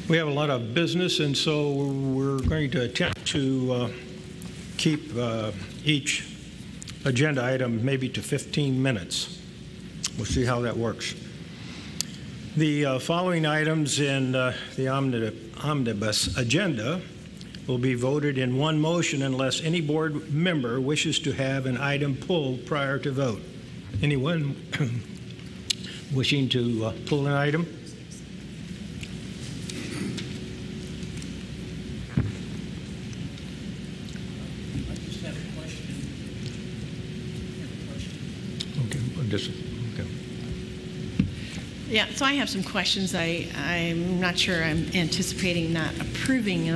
We have a lot of business, and so we're going to attempt to keep each agenda item maybe to 15 minutes. We'll see how that works. The following items in the omnibus agenda will be voted in one motion unless any board member wishes to have an item pulled prior to vote. Anyone wishing to pull an item? Yeah, so I have some questions. I'm not sure I'm anticipating not approving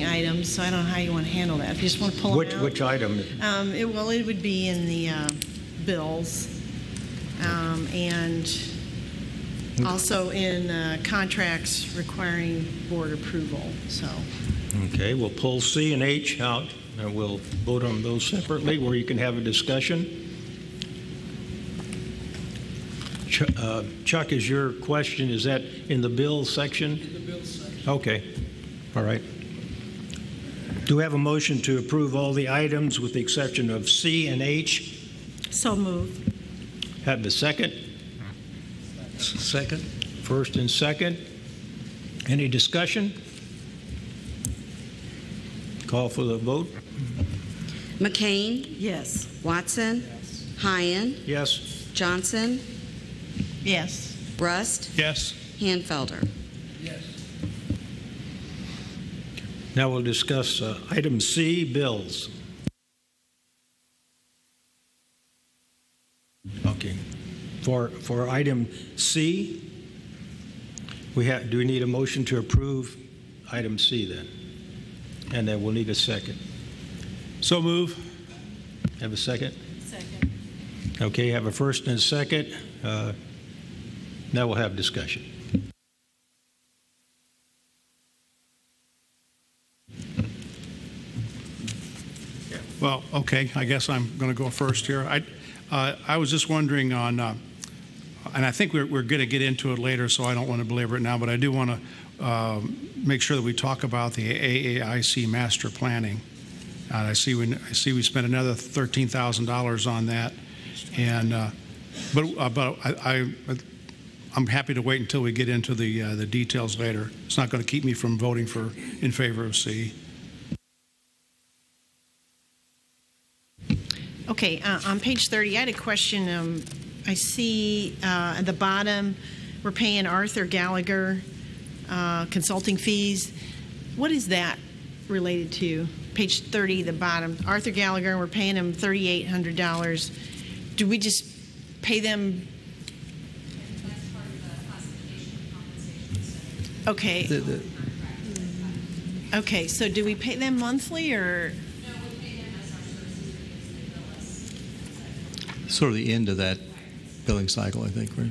items, so I don't know how you want to handle that. If you just want to pull them out. Which item? It would be in the bills and also in contracts requiring board approval. So. Okay, we'll pull C and H out, and we'll vote on those separately where you can have a discussion. Chuck, is your question, is that in the bill section? In the bill section. Okay. All right. Do we have a motion to approve all the items with the exception of C and H? So moved. Have the second? Second. First and second. Any discussion? Call for the vote. McCain? Yes. Watson? Yes. Hyen? Yes. Johnson? Yes. Rust? Yes. Hanfelder? Yes. Now we'll discuss item C, bills. Okay. For item C, do we need a motion to approve item C then? And then we'll need a second. So move. Have a second? Second. Okay, have a first and a second. Now we'll have discussion. Well, okay, I guess I'm going to go first here. I was just wondering on, and I think we're going to get into it later, so I don't want to belabor it now, but I do want to make sure that we talk about the AAIC master planning. I see we spent another $13,000 on that, and but I'm happy to wait until we get into the details later. It's not going to keep me from voting in favor of C. Okay, on page 30, I had a question. I see at the bottom we're paying Arthur Gallagher consulting fees. What is that related to? Page 30, the bottom. Arthur Gallagher, we're paying him $3,800. Do we just pay them? That's part of the classification of compensation. Okay. Okay, so do we pay them monthly or? No, we pay them as our services because they bill us. Sort of the end of that billing cycle, I think, right?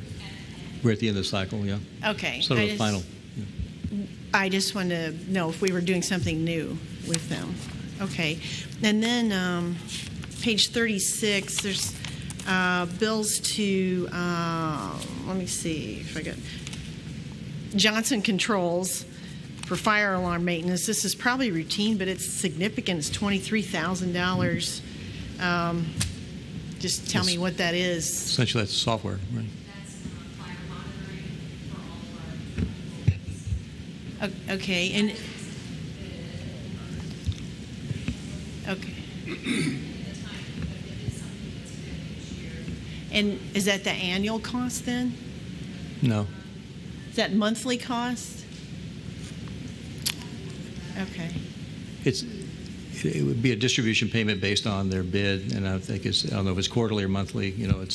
We're at the end of the cycle, yeah. Okay. Sort of the final. Yeah. I just wanted to know if we were doing something new with them. Okay. And then page 36, there's bills to, let me see if I got, Johnson Controls for fire alarm maintenance. This is probably routine, but it's significant. It's $23,000. Just tell me what that is. Essentially, that's software, right? That's fire monitoring for all of our employees. Okay. And okay. And is that the annual cost then? No. Is that monthly cost? Okay. It would be a distribution payment based on their bid, and I think I don't know if it's quarterly or monthly. You know,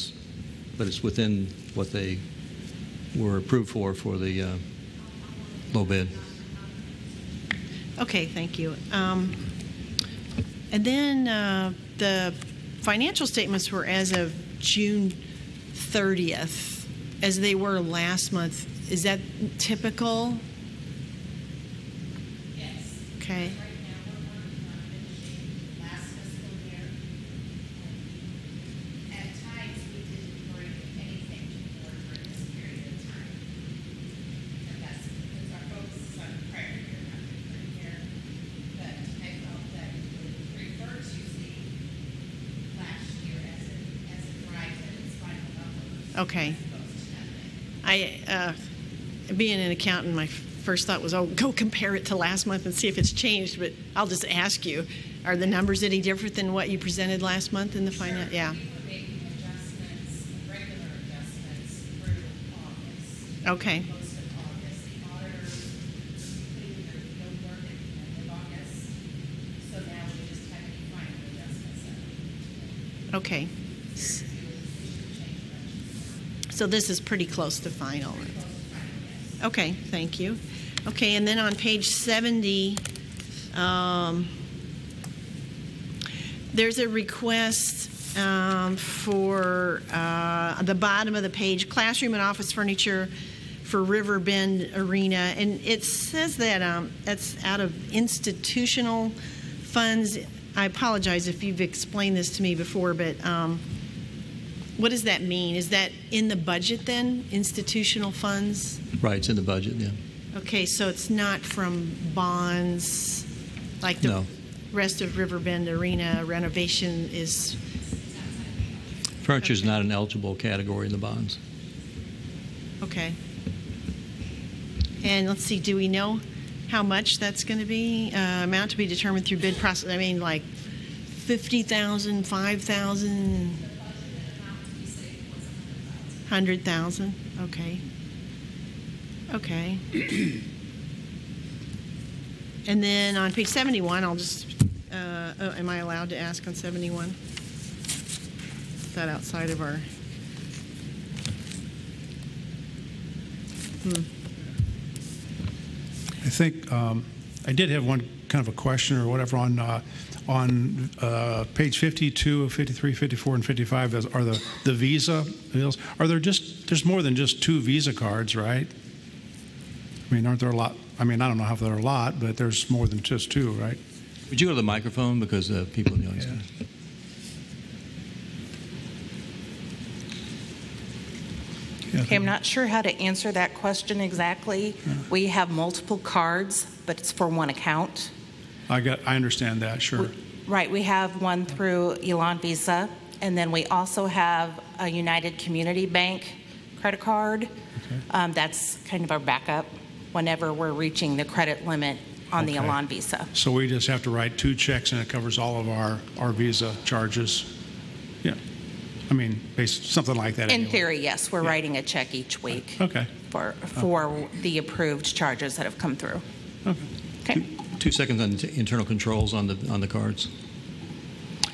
but it's within what they were approved for the low bid. Okay, thank you. And then the financial statements were as of June 30th, as they were last month. Is that typical? Yes. Okay. Right now, we're working on finishing last fiscal year. At times, we didn't bring anything to the board during this period of time. And that's because our focus Okay. Being an accountant, my first thought was, oh, go compare it to last month and see if it's changed. But I'll just ask you, are the numbers any different than what you presented last month in the finance? Yeah. Making adjustments, regular adjustments through August. Okay. Most of August. The auditors completed their field work at the end of August. So now we just have any final adjustments that Okay. So this is pretty close to final. Okay, thank you. Okay, and then on page 70, there's a request for the bottom of the page, classroom and office furniture for River Bend Arena. And it says that that's out of institutional funds. I apologize if you've explained this to me before, but what does that mean? Is that in the budget then, institutional funds? Right, it's in the budget, yeah. Okay, so it's not from bonds, like the No. rest of Riverbend Arena renovation is? Furniture is Okay. not an eligible category in the bonds. Okay. And let's see, do we know how much that's going to be? Amount to be determined through bid process, I mean, like 50,000, 5,000? 100,000, okay. Okay. And then on page 71, I'll just, am I allowed to ask on 71? Is that outside of our? I think I did have one kind of a question or whatever on page 52 of 53, 54, and 55 are the Visa bills. Are there there's more than just 2 Visa cards, right? I mean, aren't there a lot? I mean, I don't know how there are a lot, but there's more than just 2, right? Would you go to the microphone because people in the audience? Yeah. Okay, I'm not sure how to answer that question exactly. We have multiple cards, but it's for one account. I understand that, sure. Right, we have one through Elan Visa, and then we also have a United Community Bank credit card. Okay. That's kind of our backup whenever we're reaching the credit limit on the Okay. Elan Visa. So we just have to write 2 checks and it covers all of our Visa charges. Yeah. I mean, something like that. In anyway. theory, yes, we're Yeah. writing a check each week Okay. for the approved charges that have come through. Okay. Okay. 2 seconds on the internal controls on the cards.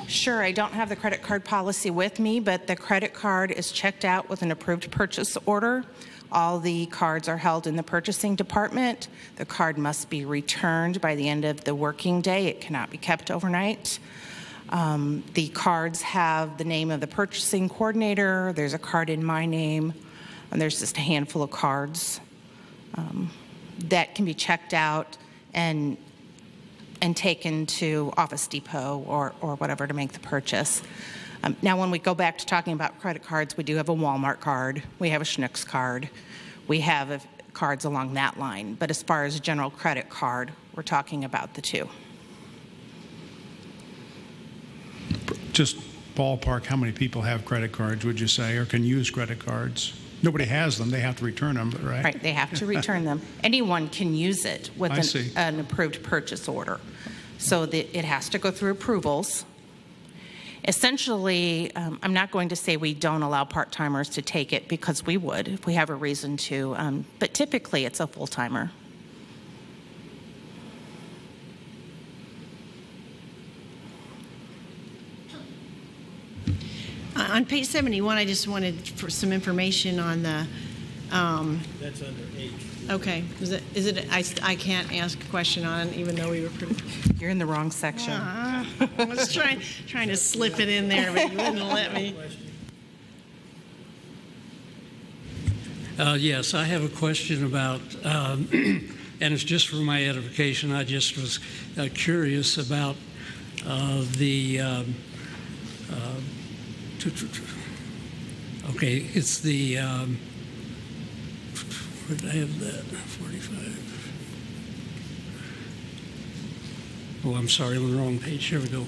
Sure, I don't have the credit card policy with me, but the credit card is checked out with an approved purchase order. All the cards are held in the purchasing department. The card must be returned by the end of the working day. It cannot be kept overnight. The cards have the name of the purchasing coordinator. There's a card in my name, and there's just a handful of cards that can be checked out and taken to Office Depot or whatever to make the purchase. Now, when we go back to talking about credit cards, we do have a Walmart card. We have a Schnucks card. We have cards along that line. But as far as a general credit card, we're talking about the 2. Just ballpark, how many people have credit cards, would you say, or can use credit cards? Nobody has them. They have to return them, right? Right, they have to return them. Anyone can use it with I see. an approved purchase order. So it has to go through approvals. Essentially, I'm not going to say we don't allow part-timers to take it because we would if we have a reason to, but typically it's a full-timer. On page 71, I just wanted for some information on the. That's under H. Okay, is it? I can't ask a question on it, even though we were pretty. You're in the wrong section. I was trying to slip it in there, but you wouldn't let me. Yes, I have a question about, and it's just for my edification. I just was curious about okay, it's the, where did I have that? 45. Oh, I'm sorry, I'm on the wrong page. Here we go.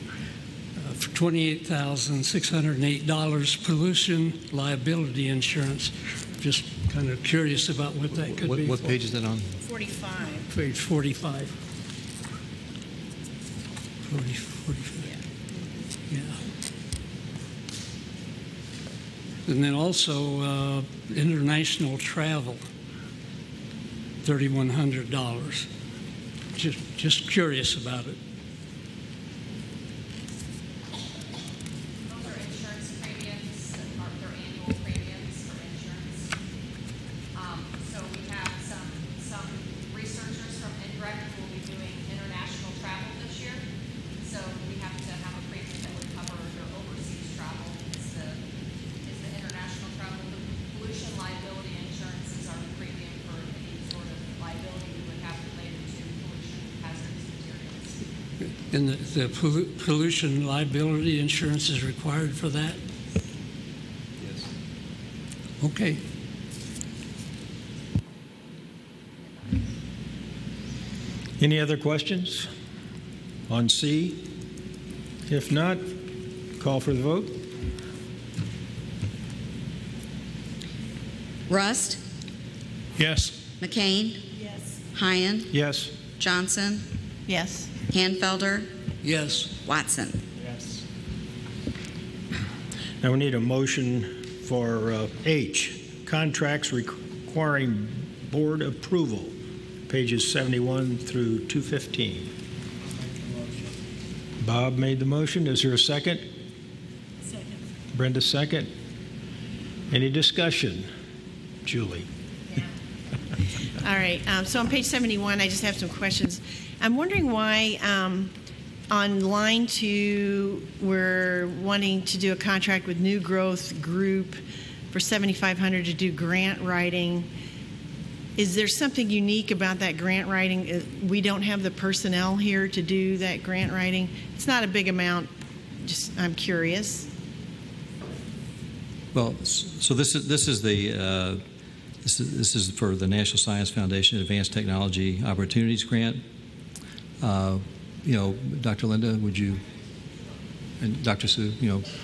for $28,608, pollution liability insurance. Just kind of curious about what that could be. What page is that on? 45. Page 45. 45. Yeah. And then also international travel, $3,100. Just curious about it. Those are insurance premiums, their annual premiums for insurance. So we have some researchers from NREC who will be doing international travel this year. So we have to have a premium that would cover their overseas travel. Is the international travel. The pollution liability insurance is our premium for any sort of liability we would have related to pollution hazardous materials. And the pollution liability insurance is required for that? Yes. Okay. Any other questions on C? If not, call for the vote. Rust, Yes. McCain, Yes. Hyan, Yes. Johnson, Yes. Hanfelder, Yes. Watson. Now we need a motion for H, contracts requiring board approval, pages 71 through 215. Bob made the motion. Is there a second? Second. Brenda, second. Any discussion? Julie. All right. So on page 71, I just have some questions. I'm wondering why on line 2, we're wanting to do a contract with New Growth Group for $7,500 to do grant writing. Is there something unique about that grant writing? We don't have the personnel here to do that grant writing. It's not a big amount. Just I'm curious. Well, so this is for the National Science Foundation Advanced Technology Opportunities Grant. Dr. Linda, would you, and Dr. Sue,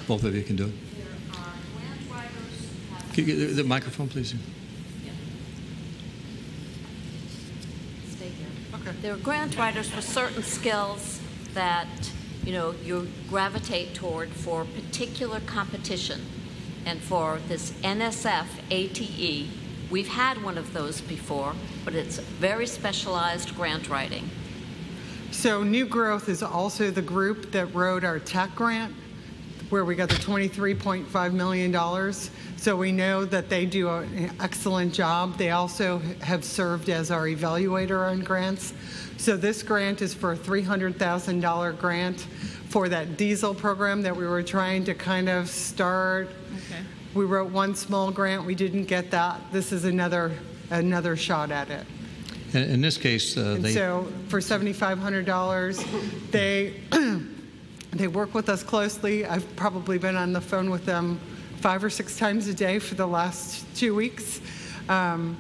both of you can do it. There are grant writers who have Can you get the microphone, please? Stay here. Okay. There are grant writers for certain skills that, you gravitate toward for particular competition. And for this NSF ATE, we've had one of those before, but it's very specialized grant writing. So New Growth is also the group that wrote our tech grant, where we got the $23.5 million. So we know that they do an excellent job. They also have served as our evaluator on grants. So this grant is for a $300,000 grant for that diesel program that we were trying to kind of start. Okay. We wrote one small grant. We didn't get that. This is another shot at it. In this case, So for $7,500, they work with us closely. I've probably been on the phone with them 5 or 6 times a day for the last 2 weeks, and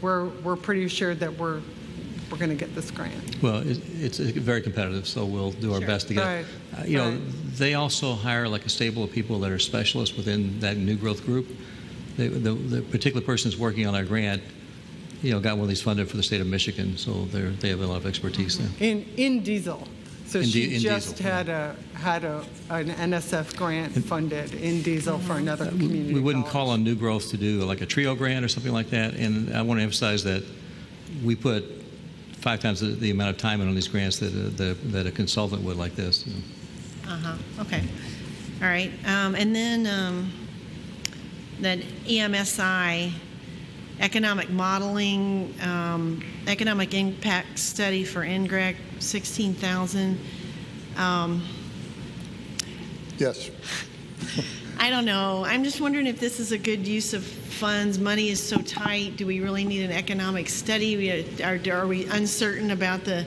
we're pretty assured that we're going to get this grant. Well, it's very competitive, so we'll do our best to get it. Right. They also hire like a stable of people that are specialists within that New Growth group. The particular person that's working on our grant, got one of these funded for the state of Michigan, so they have a lot of expertise there. In diesel. So she just diesel, had an NSF grant funded in diesel for another community We wouldn't college. call on New Growth to do like a trio grant or something like that, and I want to emphasize that we put 5 times the amount of time in on these grants that a consultant would like this. Okay. All right. And then that EMSI, economic modeling, economic impact study for NGREC, $16,000. Yes. I don't know. I'm just wondering if this is a good use of funds. Money is so tight. Do we really need an economic study? Are we uncertain about that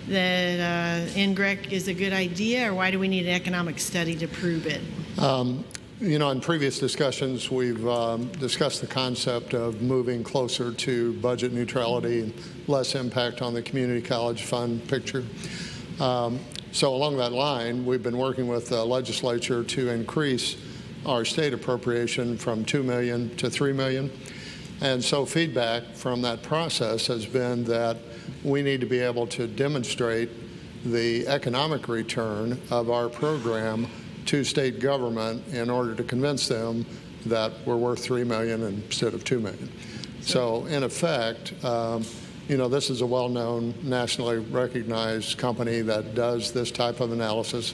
NGREC is a good idea, or why do we need an economic study to prove it? In previous discussions, we've discussed the concept of moving closer to budget neutrality and less impact on the community college fund picture. So along that line, we've been working with the legislature to increase our state appropriation from $2 million to $3 million. And so feedback from that process has been that we need to be able to demonstrate the economic return of our program to state government in order to convince them that we're worth $3 million instead of $2 million. So in effect, this is a well-known, nationally recognized company that does this type of analysis.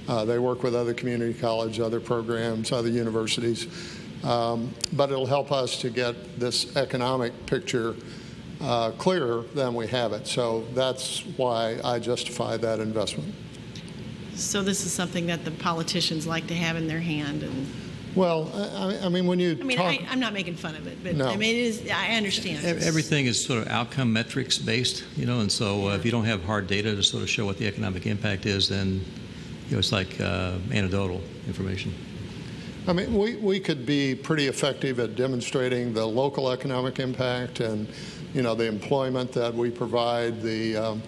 They work with other community colleges, other programs, other universities. But it'll help us to get this economic picture clearer than we have it. So that's why I justify that investment. So this is something that the politicians like to have in their hand. And well, I mean, when you talk... I'm not making fun of it, but no. I mean, it is, I understand. Everything is sort of outcome metrics based, and so if you don't have hard data to sort of show what the economic impact is, then it's like anecdotal information. I mean, we could be pretty effective at demonstrating the local economic impact and, the employment that we provide, the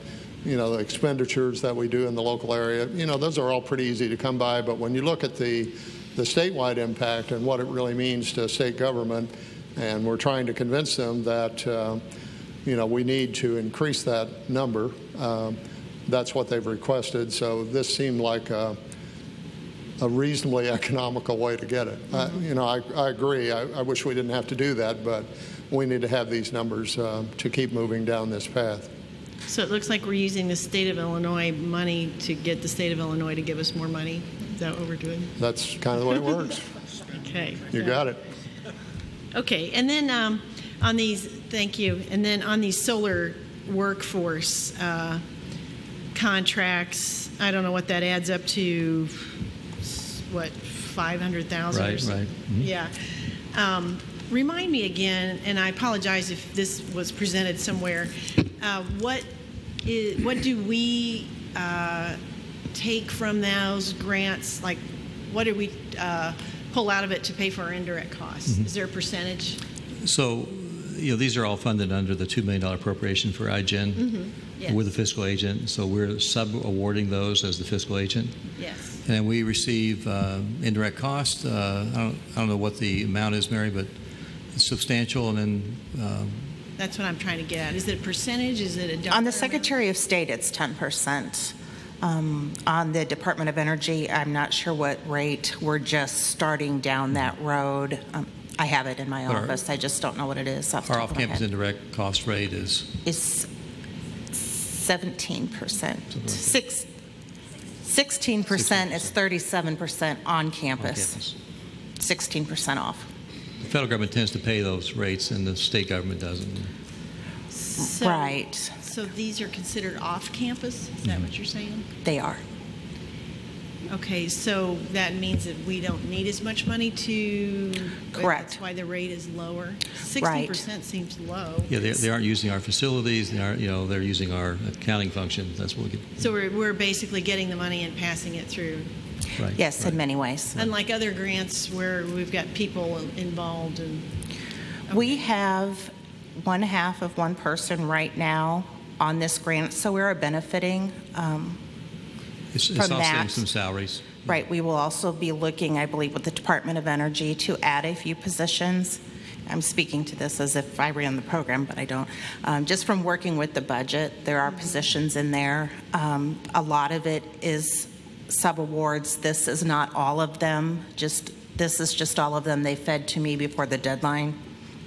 expenditures that we do in the local area. Those are all pretty easy to come by, but when you look at the statewide impact and what it really means to state government, and we're trying to convince them that, we need to increase that number. That's what they've requested, so this seemed like a reasonably economical way to get it. I agree. I wish we didn't have to do that, but we need to have these numbers to keep moving down this path. So it looks like we're using the state of Illinois money to get the state of Illinois to give us more money. Is that what we're doing? That's kind of the way it works. Okay. You got it. Okay, and then on these, thank you, and then on these solar workforce contracts, I don't know what that adds up to, what, 500,000 or something? Right. Mm-hmm. Yeah. Remind me again, and I apologize if this was presented somewhere, what do we take from those grants? Like, what do we pull out of it to pay for our indirect costs? Mm-hmm. Is there a percentage? So, these are all funded under the $2 million appropriation for iGen. Mm-hmm. Yes. We're the fiscal agent, so we're sub-awarding those as the fiscal agent. Yes. And we receive indirect cost. I don't know what the amount is, Mary, but it's substantial. And then that's what I'm trying to get at. Is it a percentage? Is it a dollar on the amount? Secretary of State, it's 10%. On the Department of Energy, I'm not sure what rate. We're just starting down that road. I have it in my office. I just don't know what it is. Our off-campus indirect cost rate is 17%. 16% is 37% on campus. 16% off. The federal government tends to pay those rates, and the state government doesn't. Right. So these are considered off-campus? Is that what you're saying? They are. Okay, so that means that we don't need as much money to... Correct. That's why the rate is lower? 60% right. seems low. Yeah, they aren't using our facilities. They're using our accounting function. That's what we get. So we're basically getting the money and passing it through. Right. Yes, right. in many ways. Unlike other grants where we've got people involved. And we have 1/2 of one person right now on this grant, so we're benefiting It's from all that. some salaries. Right. We will also be looking, I believe, with the Department of Energy to add a few positions. I'm speaking to this as if I ran the program, but I don't. Just from working with the budget, there are positions in there. A lot of it is subawards. This is not all of them. This is just all of them. They fed to me before the deadline,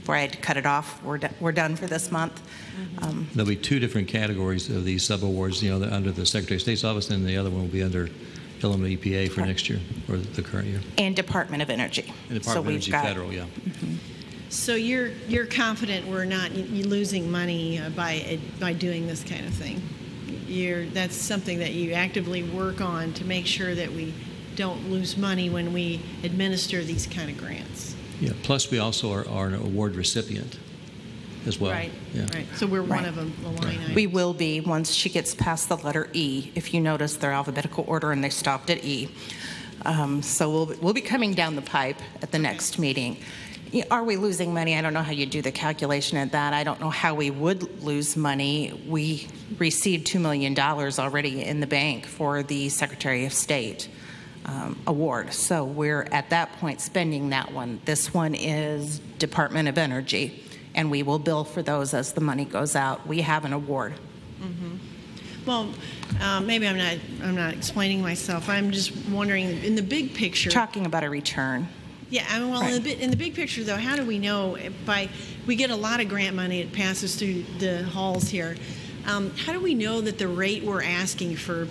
before I had to cut it off. We're done for this month. There'll be two different categories of these subawards. Under the Secretary of State's office, and the other one will be under Illinois EPA for next year, or the current year. And Department of Energy. And Department of Energy Federal, yeah. Mm-hmm. So you're confident we're not losing money by doing this kind of thing? That's something that you actively work on to make sure that we don't lose money when we administer these kind of grants. Yeah. Plus, we also are an award recipient as well. Right. Yeah. Right. So we're one of them, the line items. We will be once she gets past the letter E. If you notice, they're alphabetical order and they stopped at E. So we'll be coming down the pipe at the next meeting. Are we losing money? I don't know how you do the calculation at that. I don't know how we would lose money. We received $2 million already in the bank for the Secretary of State award. So we're at that point spending that one. This one is Department of Energy, and we will bill for those as the money goes out. We have an award. Mm-hmm. Well, maybe I'm not explaining myself. I'm just wondering, in the big picture. Talking about a return. Yeah, I mean, well, right. in the big picture, though, how do we know? We get a lot of grant money. It passes through the halls here. How do we know that the rate we're asking for,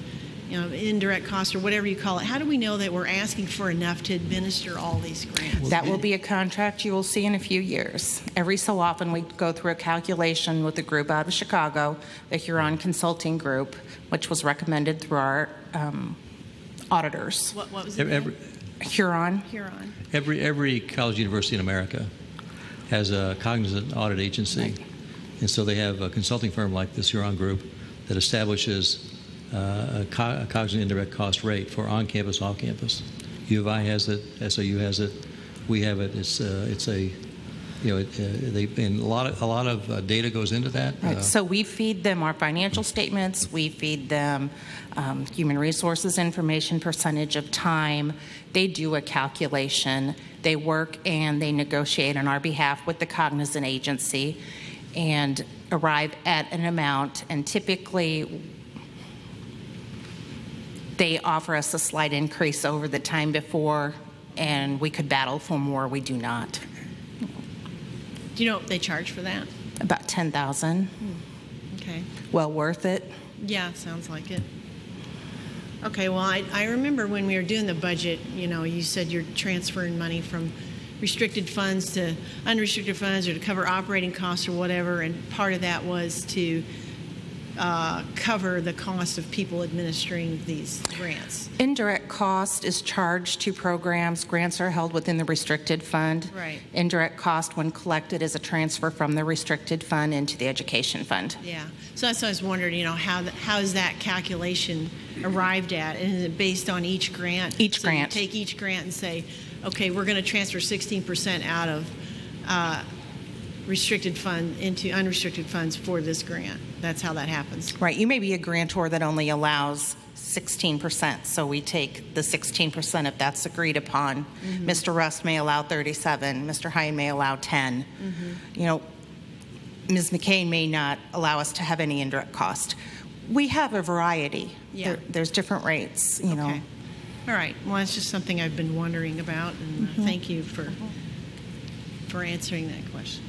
indirect cost or whatever you call it, how do we know that we're asking for enough to administer all these grants? That will be a contract you will see in a few years. Every so often, we go through a calculation with a group out of Chicago, the Huron Consulting Group, which was recommended through our auditors. What was it? Huron. Every college university in America has a cognizant audit agency, right. And so they have a consulting firm like this Huron Group that establishes a cognizant indirect cost rate for on-campus, off-campus. U of I has it, SOU has it, we have it. It's a and a lot of data goes into that. Right. So we feed them our financial statements. We feed them human resources information, percentage of time. They do a calculation. They work and they negotiate on our behalf with the cognizant agency and arrive at an amount. And typically, they offer us a slight increase over the time before, and we could battle for more. We do not. Do you know what they charge for that? About $10,000. Okay. Well worth it. Yeah, sounds like it. Okay, well, I remember when we were doing the budget, you said you're transferring money from restricted funds to unrestricted funds or to cover operating costs or whatever, and part of that was to cover the cost of people administering these grants. Indirect cost is charged to programs. Grants are held within the restricted fund. Right. Indirect cost, when collected, is a transfer from the restricted fund into the education fund. Yeah. So that's what I was wondering, how is that calculation arrived at? And is it based on each grant? Each grant. You take each grant and say, okay, we're going to transfer 16% out of restricted fund into unrestricted funds for this grant. That's how that happens. Right. You may be a grantor that only allows 16%, so we take the 16% if that's agreed upon. Mm-hmm. Mr. Rust may allow 37. Mr. Hine may allow 10. Mm-hmm. Ms. McCain may not allow us to have any indirect cost. We have a variety. Yeah. There's different rates, Okay. All right. Well, it's just something I've been wondering about, and thank you for answering that question.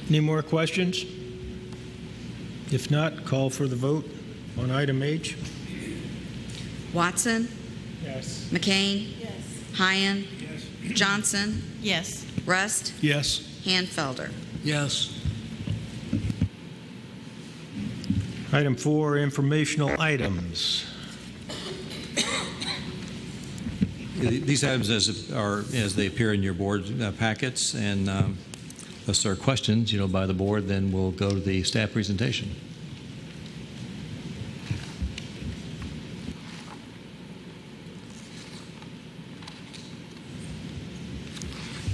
Any more questions? If not, call for the vote on item H. Watson? Yes. McCain? Yes. Hine? Yes. Johnson? Yes. Rust? Yes. Hanfelder? Yes. Item 4, informational items. These items as they appear in your board packets, and unless there are questions, by the board, then we'll go to the staff presentation.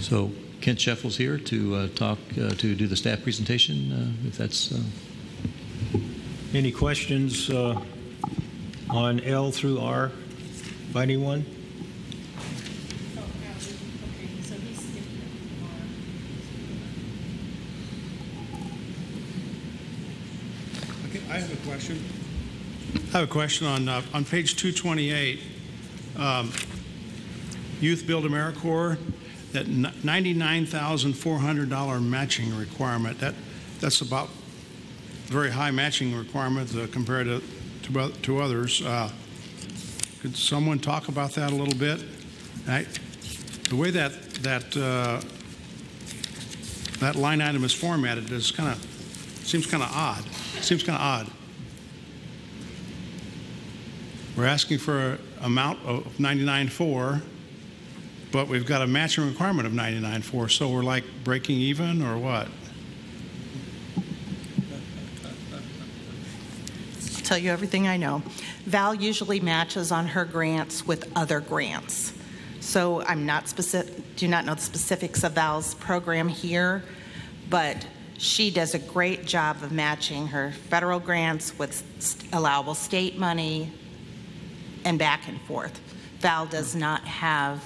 So Kent Sheffel's here to to do the staff presentation, if that's... Any questions on L through R by anyone? I have a question. I have a question on page 228, Youth Build AmeriCorps, that $99,400 matching requirement. That's about very high matching requirement compared to others. Could someone talk about that a little bit? The way that line item is formatted is seems kind of odd. We're asking for an amount of $99,400, but we've got a matching requirement of $99,400. So we're like breaking even, or what? I'll tell you everything I know. Val usually matches on her grants with other grants. So I'm not do not know the specifics of Val's program here, but she does a great job of matching her federal grants with allowable state money and back and forth. Val does not have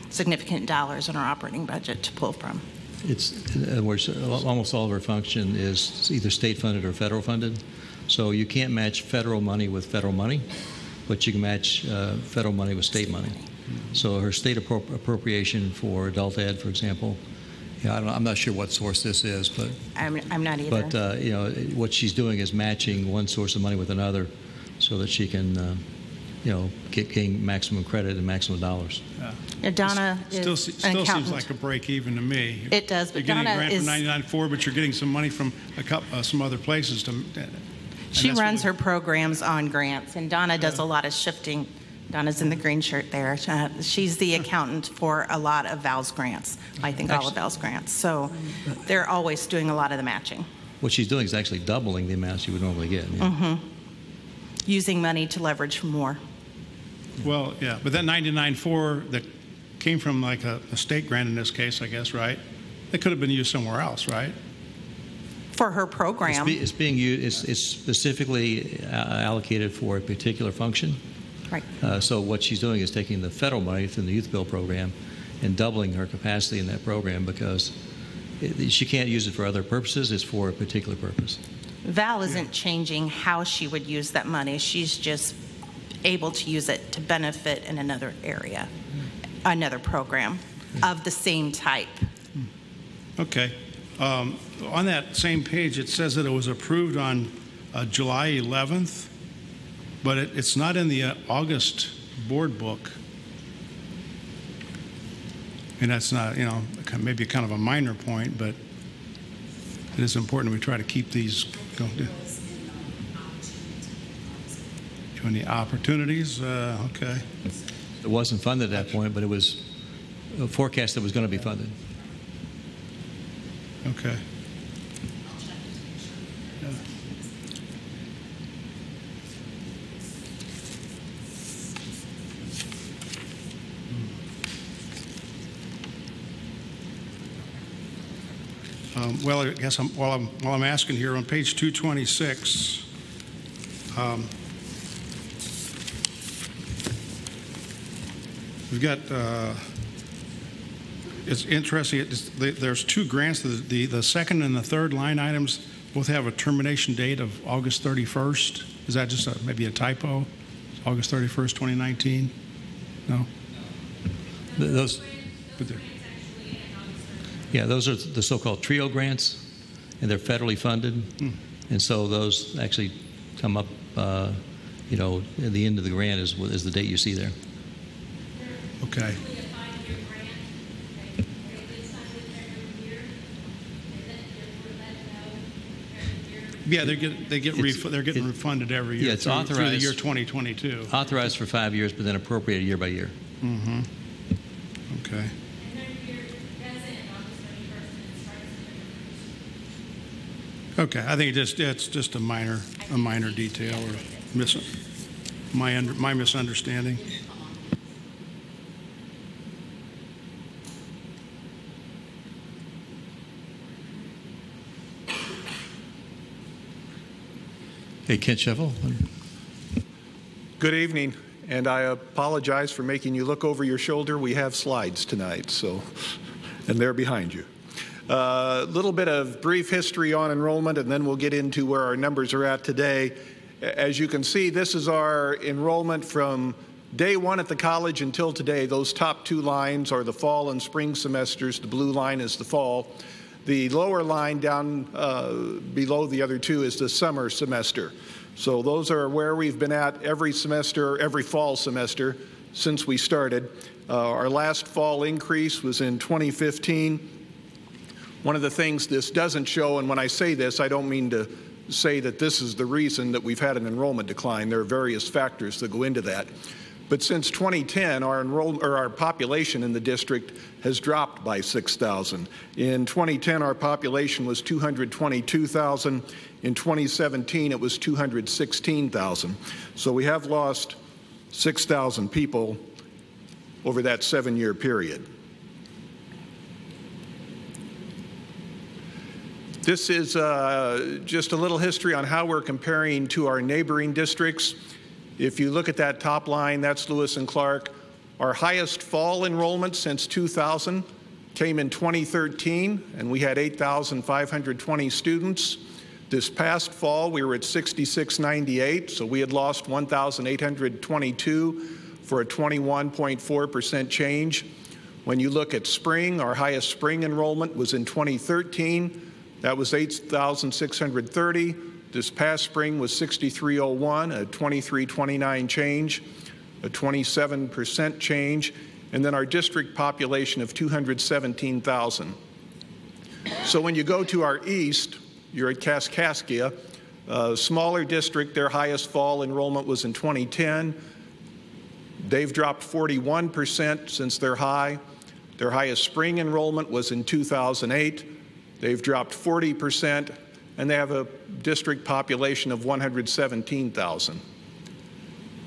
significant dollars in our operating budget to pull from. It's, in other words, almost all of our function is either state funded or federal funded. So you can't match federal money with federal money, but you can match federal money with state money. So her state appropriation for adult ed, for example, I'm not sure what source this is, but I'm not either. But you know, what she's doing is matching one source of money with another, so that she can gain maximum credit and maximum dollars. Now, Donna still is an accountant. Seems like a break even to me. It does, but you're getting Donna a grant is from 99.4, but you're getting some money from some other places to. She runs her programs on grants, and Donna does a lot of shifting. Donna's in the green shirt there. She's the accountant for a lot of Val's grants. I think all of Val's grants. So they're always doing a lot of the matching. What she's doing is actually doubling the amount you would normally get. Yeah. Using money to leverage for more. Well, yeah, but that 99.4 that came from like a state grant in this case, I guess, right? It could have been used somewhere else, right? For her program. It's being used. It's specifically allocated for a particular function. Right. So what she's doing is taking the federal money from the youth bill program and doubling her capacity in that program, because she can't use it for other purposes. It's for a particular purpose. Val isn't changing how she would use that money. She's just able to use it to benefit in another area, another program of the same type. Okay. On that same page, it says that it was approved on July 11th, but it's not in the August board book. And that's not, maybe kind of a minor point, but it is important we try to keep these going. Doing the opportunities, okay. It wasn't funded at that point, but it was forecast that it was going to be funded. Okay. Well, I guess while I'm asking here, on page 226, we've got. It's interesting. There's two grants. The second and the third line items both have a termination date of August 31st. Is that just maybe a typo? August 31st, 2019? No. Those. Yeah, those are the so-called TRIO grants, and they're federally funded, and so those actually come up, at the end of the grant is the date you see there. Okay. Yeah, they're getting refunded every year. Yeah, it's authorized through the year 2022. Authorized for 5 years, but then appropriated year by year. Mm-hmm. Okay. Okay, I think it's just a minor detail or my misunderstanding. Hey, Kent Sheffel. Good evening, and I apologize for making you look over your shoulder. We have slides tonight, and they're behind you. A little bit of brief history on enrollment, and then we'll get into where our numbers are at today. As you can see, this is our enrollment from day one at the college until today. Those top two lines are the fall and spring semesters. The blue line is the fall. The lower line down below the other two is the summer semester. So those are where we've been at every semester, every fall semester since we started. Our last fall increase was in 2015. One of the things this doesn't show, and when I say this, I don't mean to say that this is the reason that we've had an enrollment decline. There are various factors that go into that. But since 2010, our population in the district has dropped by 6,000. In 2010, our population was 222,000. In 2017, it was 216,000. So we have lost 6,000 people over that 7-year period. This is just a little history on how we're comparing to our neighboring districts. If you look at that top line, that's Lewis and Clark. Our highest fall enrollment since 2000 came in 2013, and we had 8,520 students. This past fall, we were at 6,698, so we had lost 1,822 for a 21.4% change. When you look at spring, our highest spring enrollment was in 2013. That was 8,630. This past spring was 6,301, a 2329 change, a 27% change, and then our district population of 217,000. So when you go to our east, you're at Kaskaskia, a smaller district, their highest fall enrollment was in 2010. They've dropped 41% since their high. Their highest spring enrollment was in 2008. They've dropped 40%, and they have a district population of 117,000.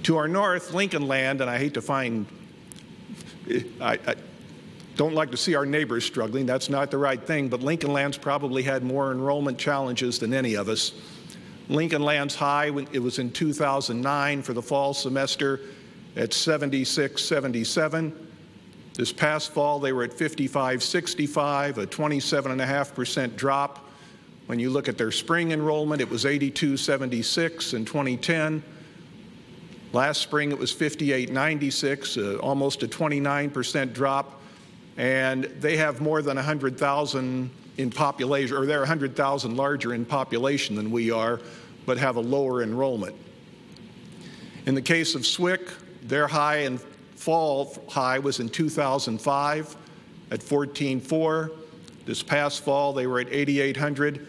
To our north, Lincoln Land, and I hate to find, I don't like to see our neighbors struggling. That's not the right thing, but Lincoln Land's probably had more enrollment challenges than any of us. Lincoln Land's high, it was in 2009 for the fall semester at 76.77. This past fall, they were at 55.65, a 27.5% drop. When you look at their spring enrollment, it was 82.76 in 2010. Last spring, it was 58.96, almost a 29% drop. And they have more than 100,000 in population, or they're 100,000 larger in population than we are, but have a lower enrollment. In the case of SWIC, their high and fall high was in 2005 at 14.4. This past fall, they were at 8,800.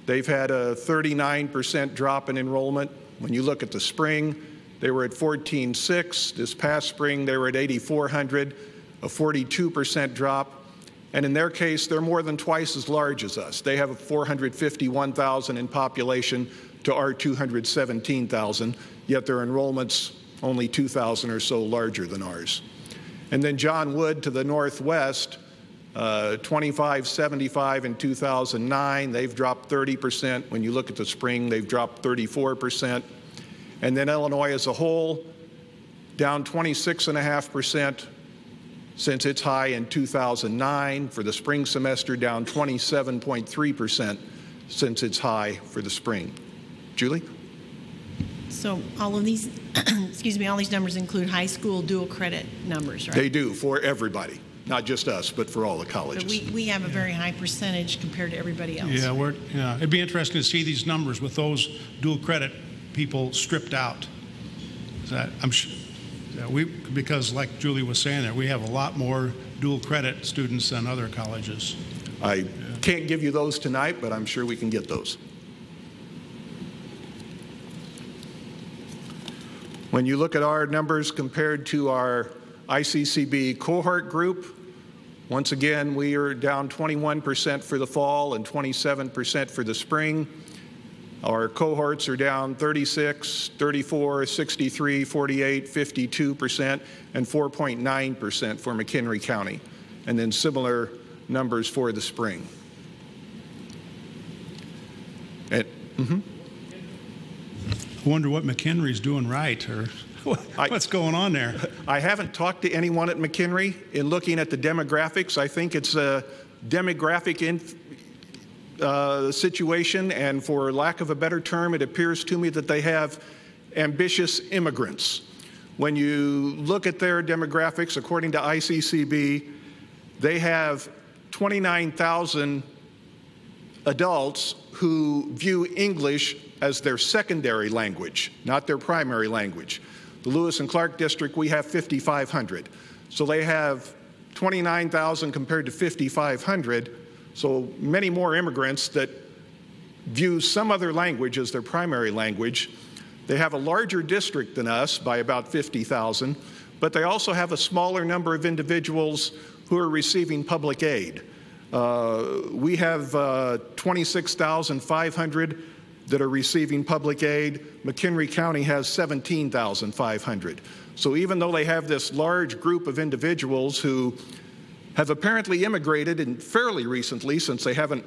They've had a 39% drop in enrollment. When you look at the spring, they were at 14.6. This past spring, they were at 8,400, a 42% drop. And in their case, they're more than twice as large as us. They have 451,000 in population to our 217,000, yet their enrollment's only 2,000 or so larger than ours. And then John Wood to the northwest, 2575 in 2009, they've dropped 30%. When you look at the spring, they've dropped 34%. And then Illinois as a whole, down 26.5% since its high in 2009. For the spring semester, down 27.3% since its high for the spring. Julie? So all of these, excuse me, all these numbers include high school dual credit numbers, right? They do, for everybody, not just us, but for all the colleges. But we have a very high percentage compared to everybody else. Yeah, it'd be interesting to see these numbers with those dual credit people stripped out. I'm sure, because like Julie was saying there, we have a lot more dual credit students than other colleges. I can't give you those tonight, but I'm sure we can get those. When you look at our numbers compared to our ICCB cohort group, once again, we are down 21% for the fall and 27% for the spring. Our cohorts are down 36, 34, 63, 48, 52%, and 4.9% for McHenry County, and then similar numbers for the spring. I wonder what McHenry's doing right, or what's going on there. I haven't talked to anyone at McHenry. In looking at the demographics, I think it's a demographic situation, and for lack of a better term, it appears to me that they have ambitious immigrants. When you look at their demographics, according to ICCB, they have 29,000 adults who view English as their secondary language, not their primary language. The Lewis and Clark district, we have 5,500. So they have 29,000 compared to 5,500. So many more immigrants that view some other language as their primary language. They have a larger district than us by about 50,000, but they also have a smaller number of individuals who are receiving public aid. We have 26,500 that are receiving public aid. McHenry County has 17,500. So even though they have this large group of individuals who have apparently immigrated and fairly recently, since they haven't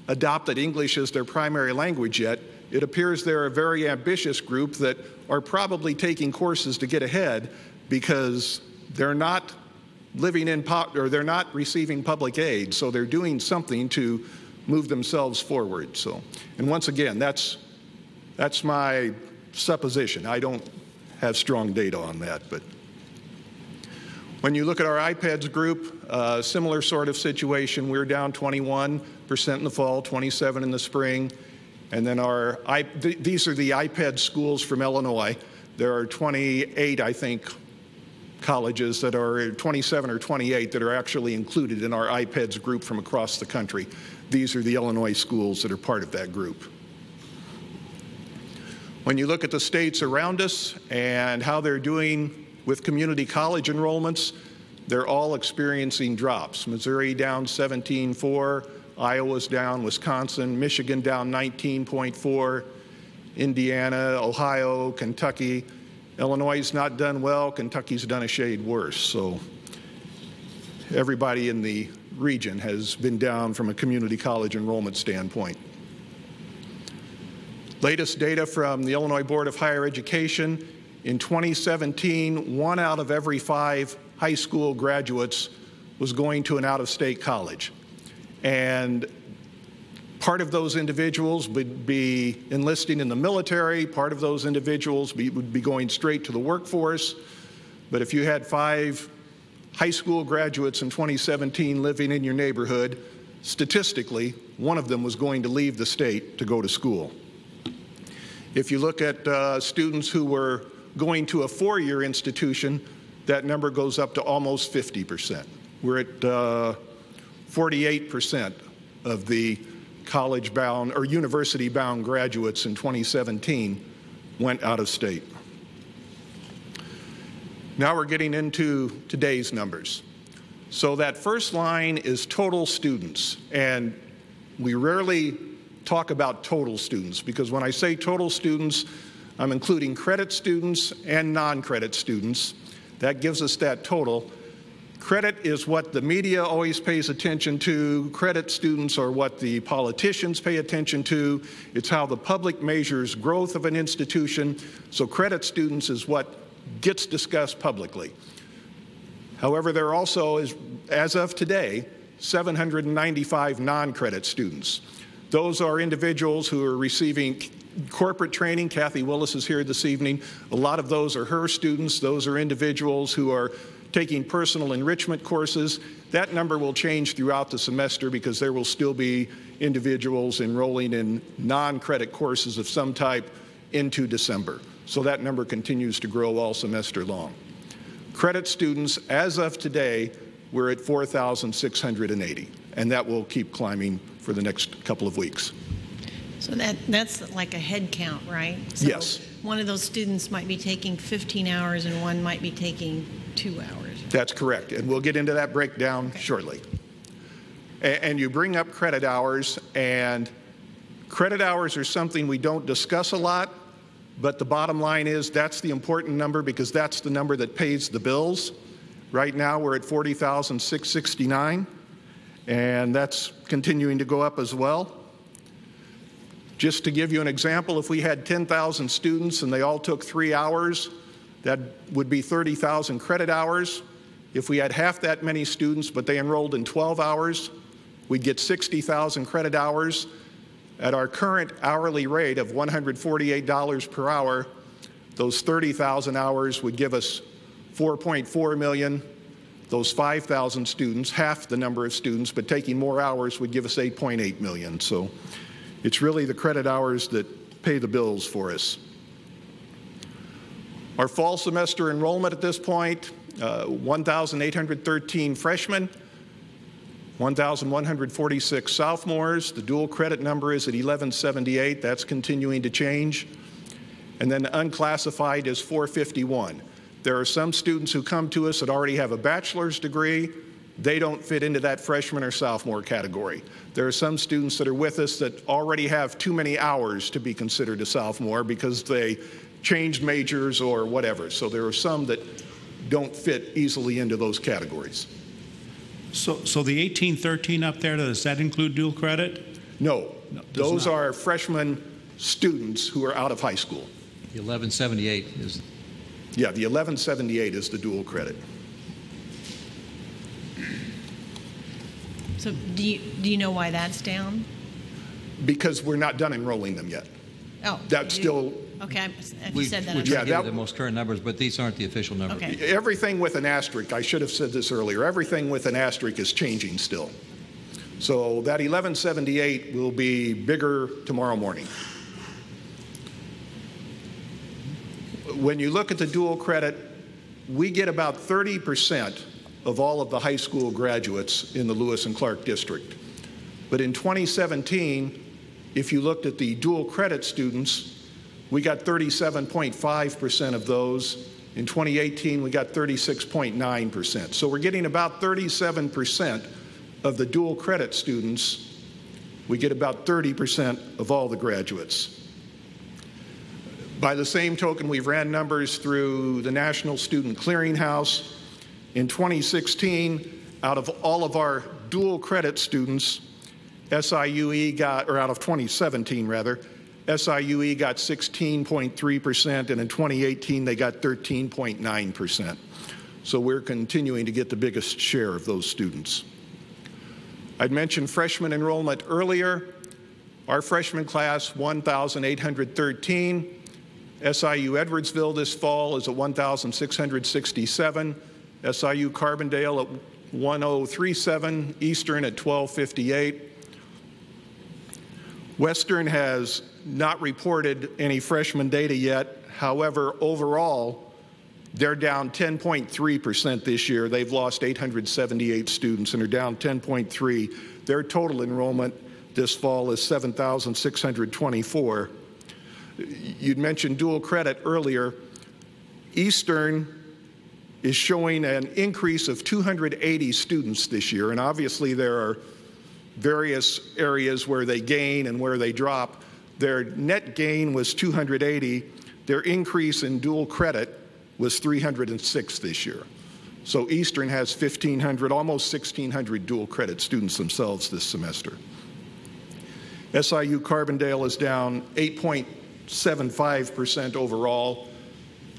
adopted English as their primary language yet, it appears they're a very ambitious group that are probably taking courses to get ahead because they're not living in or they're not receiving public aid, so they're doing something to move themselves forward. So, and once again, that's my supposition. I don't have strong data on that, but when you look at our iPads group, similar sort of situation. We're down 21% in the fall, 27 in the spring, and then these are the iPad schools from Illinois. There are 28, I think, colleges that are 27 or 28 that are actually included in our iPads group from across the country. These are the Illinois schools that are part of that group. When you look at the states around us and how they're doing with community college enrollments, they're all experiencing drops. Missouri down 17.4, Iowa's down, Wisconsin, Michigan down 19.4, Indiana, Ohio, Kentucky. Illinois' not done well, Kentucky's done a shade worse. So everybody in the region has been down from a community college enrollment standpoint. Latest data from the Illinois Board of Higher Education, in 2017, 1 out of every 5 high school graduates was going to an out-of-state college. And part of those individuals would be enlisting in the military, part of those individuals would be going straight to the workforce. But if you had 5 high school graduates in 2017 living in your neighborhood, statistically, 1 of them was going to leave the state to go to school. If you look at students who were going to a 4-year institution, that number goes up to almost 50%. We're at 48% of the college-bound or university-bound graduates in 2017 went out of state. Now we're getting into today's numbers. So that first line is total students, and we rarely talk about total students because when I say total students, I'm including credit students and non-credit students. That gives us that total. Credit is what the media always pays attention to. Credit students are what the politicians pay attention to. It's how the public measures growth of an institution. So credit students is what gets discussed publicly. However, there also is, as of today, 795 non-credit students. Those are individuals who are receiving corporate training. Kathy Willis is here this evening. A lot of those are her students. Those are individuals who are taking personal enrichment courses. That number will change throughout the semester because there will still be individuals enrolling in non-credit courses of some type into December. So that number continues to grow all semester long. Credit students, as of today, we're at 4,680, and that will keep climbing for the next couple of weeks. So that's like a head count, right? So yes. One of those students might be taking 15 hours and one might be taking 2 hours. That's correct, and we'll get into that breakdown shortly. And you bring up credit hours, and credit hours are something we don't discuss a lot, but the bottom line is that's the important number because that's the number that pays the bills. Right now we're at 40,669, and that's continuing to go up as well. Just to give you an example, if we had 10,000 students and they all took 3 hours, that would be 30,000 credit hours. If we had half that many students but they enrolled in 12 hours, we'd get 60,000 credit hours. At our current hourly rate of $148 per hour, those 30,000 hours would give us 4.4 million. Those 5,000 students, half the number of students, but taking more hours would give us 8.8 million. So it's really the credit hours that pay the bills for us. Our fall semester enrollment at this point, 1,813 freshmen, 1,146 sophomores. The dual credit number is at 1178. That's continuing to change. And then unclassified is 451. There are some students who come to us that already have a bachelor's degree. They don't fit into that freshman or sophomore category. There are some students that are with us that already have too many hours to be considered a sophomore because they changed majors or whatever. So there are some that don't fit easily into those categories. So the 1813 up there, does that include dual credit? No, those are freshman students who are out of high school. The 1178 is. Yeah, the 1178 is the dual credit. So do you know why that's down? Because we're not done enrolling them yet. Oh. That's still. Okay, you said that. We're trying to Yeah, give you the most current numbers, but these aren't the official numbers. Okay. Everything with an asterisk, I should have said this earlier, everything with an asterisk is changing still. So that 1178 will be bigger tomorrow morning. When you look at the dual credit, we get about 30% of all of the high school graduates in the Lewis and Clark district. But in 2017, if you looked at the dual credit students, we got 37.5% of those. In 2018, we got 36.9%. So we're getting about 37% of the dual credit students. We get about 30% of all the graduates. By the same token, we've ran numbers through the National Student Clearinghouse. In 2016, out of all of our dual credit students, SIUE got, or out of 2017 rather, SIUE got 16.3%, and in 2018 they got 13.9%. So we're continuing to get the biggest share of those students. I'd mentioned freshman enrollment earlier. Our freshman class, 1,813. SIU Edwardsville this fall is at 1,667. SIU Carbondale at 1,037. Eastern at 1,258. Western has not reported any freshman data yet. However, overall, they're down 10.3% this year. They've lost 878 students and are down 10.3. Their total enrollment this fall is 7,624. You'd mentioned dual credit earlier. Eastern is showing an increase of 280 students this year, and obviously there are various areas where they gain and where they drop. Their net gain was 280. Their increase in dual credit was 306 this year. So Eastern has 1,500, almost 1,600 dual credit students themselves this semester. SIU Carbondale is down 8.75% overall.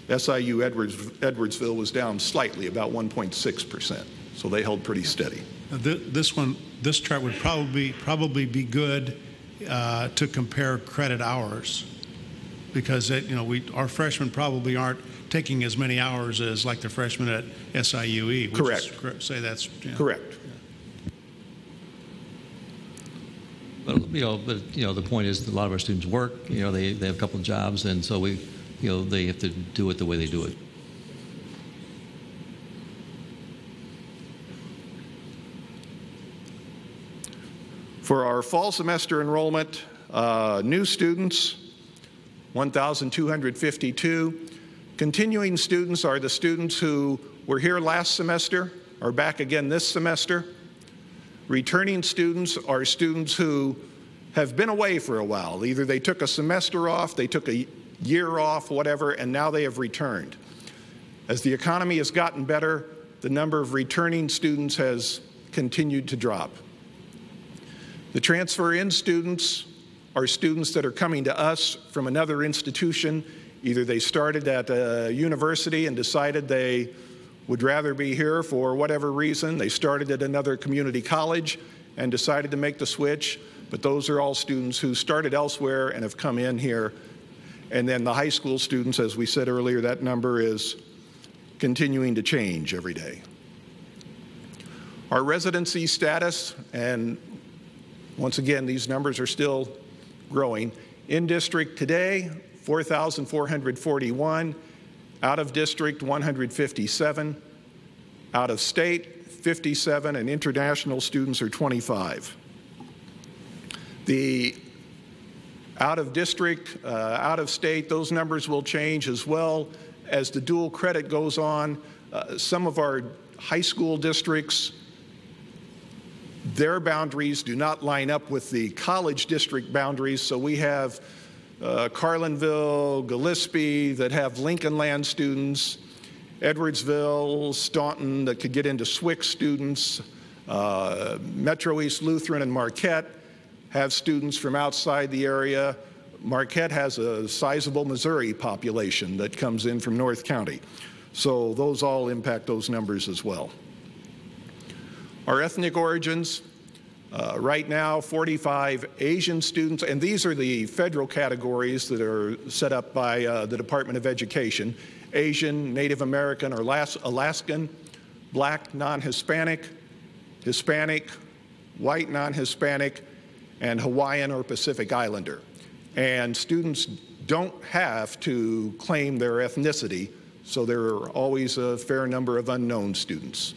SIU Edwardsville was down slightly, about 1.6%. So they held pretty steady. This chart would probably be good to compare credit hours, because our freshmen probably aren't taking as many hours as like the freshmen at SIUE. Correct. Say that's correct. But the point is that a lot of our students work. They have a couple of jobs, and so they have to do it the way they do it. For our fall semester enrollment, new students, 1,252. Continuing students are the students who were here last semester, are back again this semester. Returning students are students who have been away for a while. Either they took a semester off, they took a year off, whatever, and now they have returned. As the economy has gotten better, the number of returning students has continued to drop. The transfer-in students are students that are coming to us from another institution. Either they started at a university and decided they would rather be here for whatever reason. They started at another community college and decided to make the switch. But those are all students who started elsewhere and have come in here. And then the high school students, as we said earlier, that number is continuing to change every day. Our residency status, and once again, these numbers are still growing. In district today, 4,441. Out of district, 157. Out of state, 57. And international students are 25. The out of district, out of state, those numbers will change as well as the dual credit goes on. Some of our high school districts, their boundaries do not line up with the college district boundaries, so we have Carlinville, Gillespie that have Lincoln Land students, Edwardsville, Staunton that could get into SWIC students, Metro East Lutheran and Marquette have students from outside the area. Marquette has a sizable Missouri population that comes in from North County. So those all impact those numbers as well. Our ethnic origins, right now 45 Asian students, and these are the federal categories that are set up by the Department of Education: Asian, Native American or Alaskan, Black, non-Hispanic, Hispanic, White, non-Hispanic, and Hawaiian or Pacific Islander. And students don't have to claim their ethnicity, so there are always a fair number of unknown students.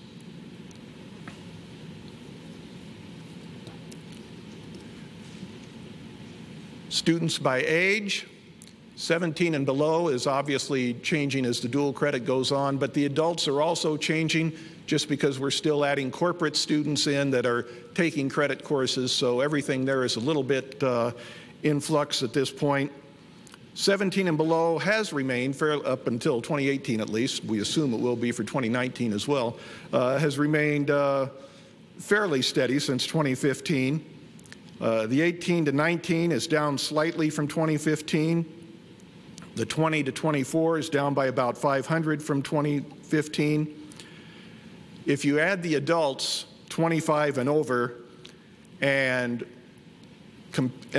Students by age, 17 and below is obviously changing as the dual credit goes on, but the adults are also changing just because we're still adding corporate students in that are taking credit courses, so everything there is a little bit in flux at this point. 17 and below has remained, up until 2018 at least, we assume it will be for 2019 as well, has remained fairly steady since 2015. The 18 to 19 is down slightly from 2015. The 20 to 24 is down by about 500 from 2015. If you add the adults 25 and over and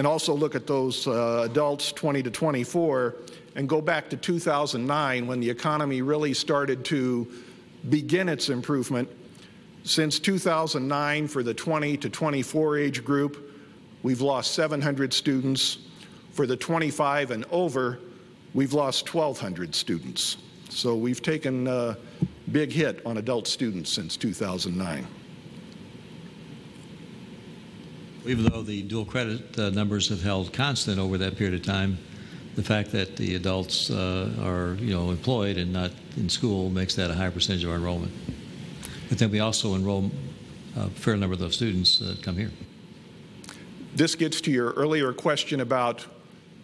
also look at those adults 20 to 24 and go back to 2009 when the economy really started to begin its improvement, since 2009 for the 20 to 24 age group, we've lost 700 students. For the 25 and over, we've lost 1,200 students. So we've taken a big hit on adult students since 2009. Even though the dual credit numbers have held constant over that period of time, the fact that the adults are employed and not in school makes that a higher percentage of our enrollment. But then we also enroll a fair number of those students that come here. This gets to your earlier question about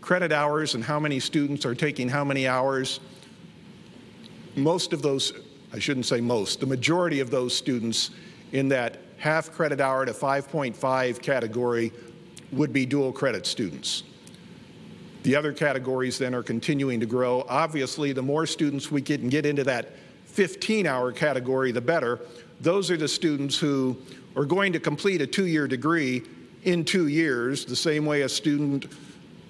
credit hours and how many students are taking how many hours. Most of those, I shouldn't say most, the majority of those students in that half credit hour to 5.5 category would be dual credit students. The other categories then are continuing to grow. Obviously, the more students we can get into that 15-hour category, the better. Those are the students who are going to complete a 2-year degree in 2 years, the same way a student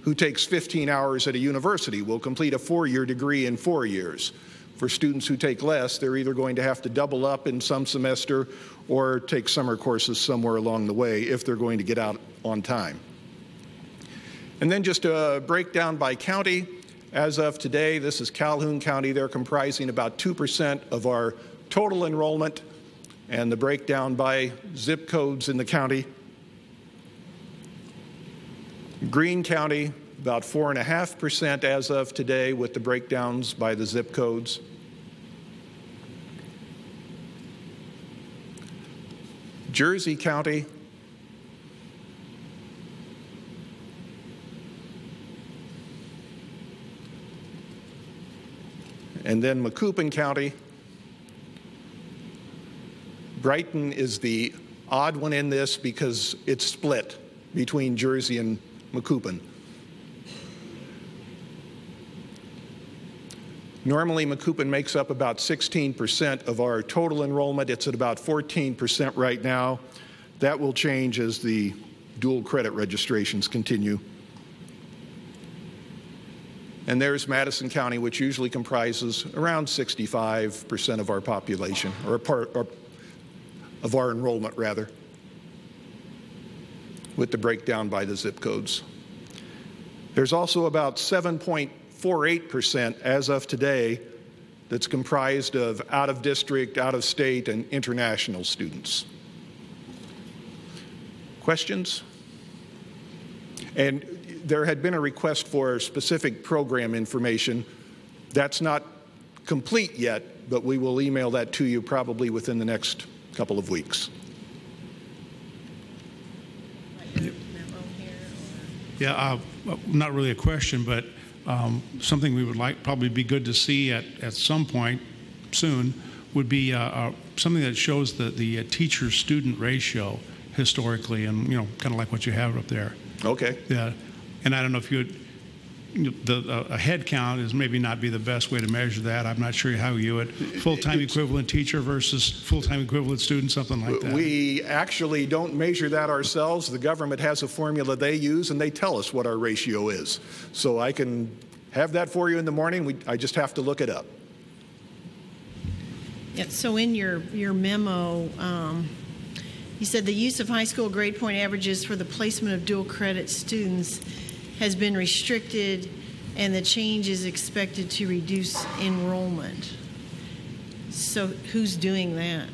who takes 15 hours at a university will complete a 4-year degree in 4 years. For students who take less, they're either going to have to double up in some semester or take summer courses somewhere along the way if they're going to get out on time. And then just a breakdown by county. As of today, this is Calhoun County. They're comprising about 2% of our total enrollment, and the breakdown by zip codes in the county. Greene County, about 4.5% as of today with the breakdowns by the zip codes. Jersey County, and then Macoupin County. Brighton is the odd one in this because it's split between Jersey and Macoupin. Normally, Macoupin makes up about 16% of our total enrollment. It's at about 14% right now. That will change as the dual credit registrations continue. And there's Madison County, which usually comprises around 65% of our population, or of our enrollment, rather, with the breakdown by the zip codes. There's also about 7.48% as of today that's comprised of out-of-district, out-of-state, and international students. Questions? And there had been a request for specific program information. That's not complete yet, but we will email that to you probably within the next couple of weeks. Yeah, not really a question, but something we would probably be good to see at some point soon would be something that shows the teacher-student ratio historically, and kind of like what you have up there. Okay. Yeah, and I don't know if a head count is maybe not be the best way to measure that. I'm not sure how you would full-time equivalent teacher versus full-time equivalent student, something like that. We actually don't measure that ourselves. The government has a formula they use, and they tell us what our ratio is. So I can have that for you in the morning. I just have to look it up. Yeah, so in your memo, you said the use of high school grade point averages for the placement of dual credit students has been restricted, and the change is expected to reduce enrollment. So who's doing that?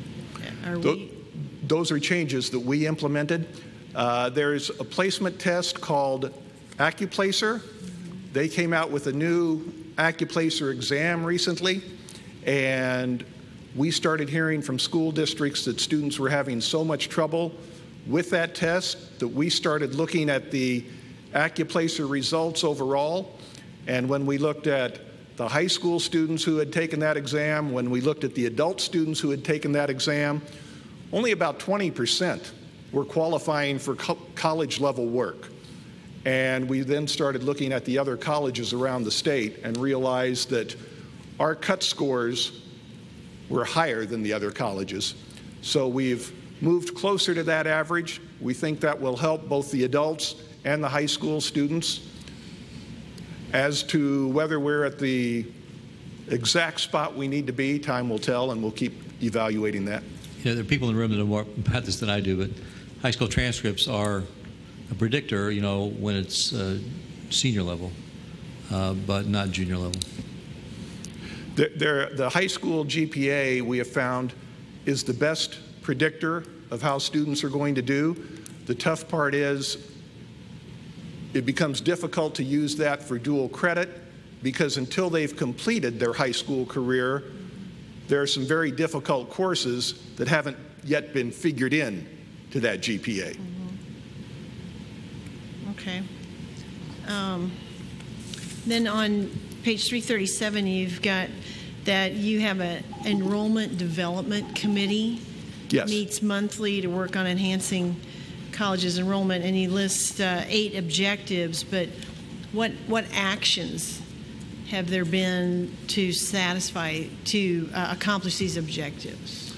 Those are changes that we implemented. There's a placement test called Accuplacer. They came out with a new Accuplacer exam recently, and we started hearing from school districts that students were having so much trouble with that test that we started looking at the Accuplacer results overall. And when we looked at the high school students who had taken that exam, when we looked at the adult students who had taken that exam, only about 20% were qualifying for college level work. And we then started looking at the other colleges around the state and realized that our cut scores were higher than the other colleges. So we've moved closer to that average. We think that will help both the adults and the high school students. As to whether we're at the exact spot we need to be, time will tell, and we'll keep evaluating that. There are people in the room that know more about this than I do, but high school transcripts are a predictor, when it's senior level, but not junior level. The high school GPA, we have found, is the best predictor of how students are going to do. The tough part is it becomes difficult to use that for dual credit, because until they've completed their high school career, there are some very difficult courses that haven't yet been figured in to that GPA. Mm-hmm. Okay. Then on page 337, you've got that you have an enrollment development committee. Yes. Meets monthly to work on enhancing colleges' enrollment, and he lists 8 objectives, but what actions have there been to accomplish these objectives?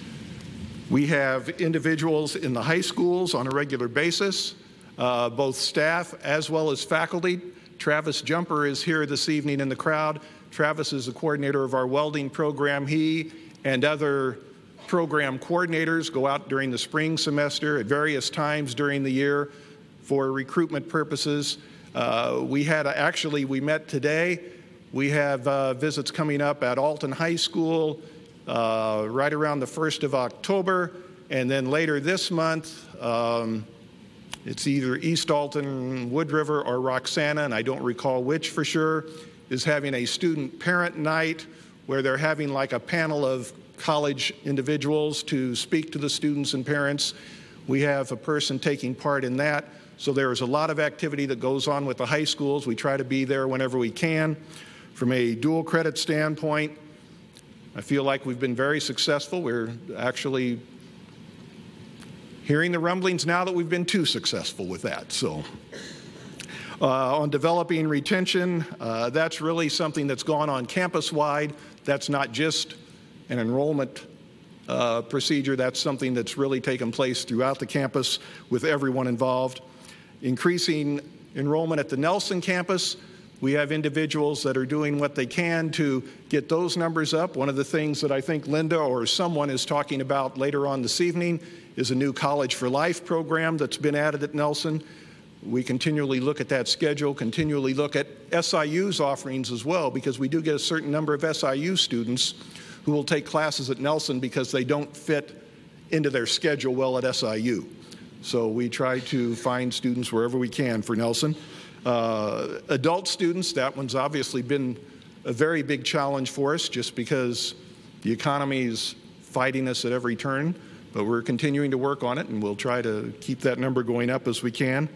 We have individuals in the high schools on a regular basis, both staff as well as faculty. Travis Jumper is here this evening in the crowd. Travis is the coordinator of our welding program. He and other program coordinators go out during the spring semester at various times during the year for recruitment purposes. We met today. We have visits coming up at Alton High School right around the 1st of October, and then later this month, it's either East Alton, Wood River, or Roxana, and I don't recall which for sure, is having a student parent night where they're having like a panel of college individuals to speak to the students and parents. We have a person taking part in that. So there's a lot of activity that goes on with the high schools. We try to be there whenever we can. From a dual credit standpoint, I feel like we've been very successful. We're actually hearing the rumblings now that we've been too successful with that. So on developing retention, that's really something that's gone on campus-wide. That's not just an enrollment procedure. That's something that's really taken place throughout the campus with everyone involved. Increasing enrollment at the Nelson campus. We have individuals that are doing what they can to get those numbers up. One of the things that I think Linda or someone is talking about later on this evening is a new College for Life program that's been added at Nelson. We continually look at that schedule, continually look at SIU's offerings as well, because we do get a certain number of SIU students who will take classes at Nelson because they don't fit into their schedule well at SIU. So we try to find students wherever we can for Nelson. Adult students, that one's obviously been a very big challenge for us just because the economy is fighting us at every turn, but we're continuing to work on it, and we'll try to keep that number going up as we can.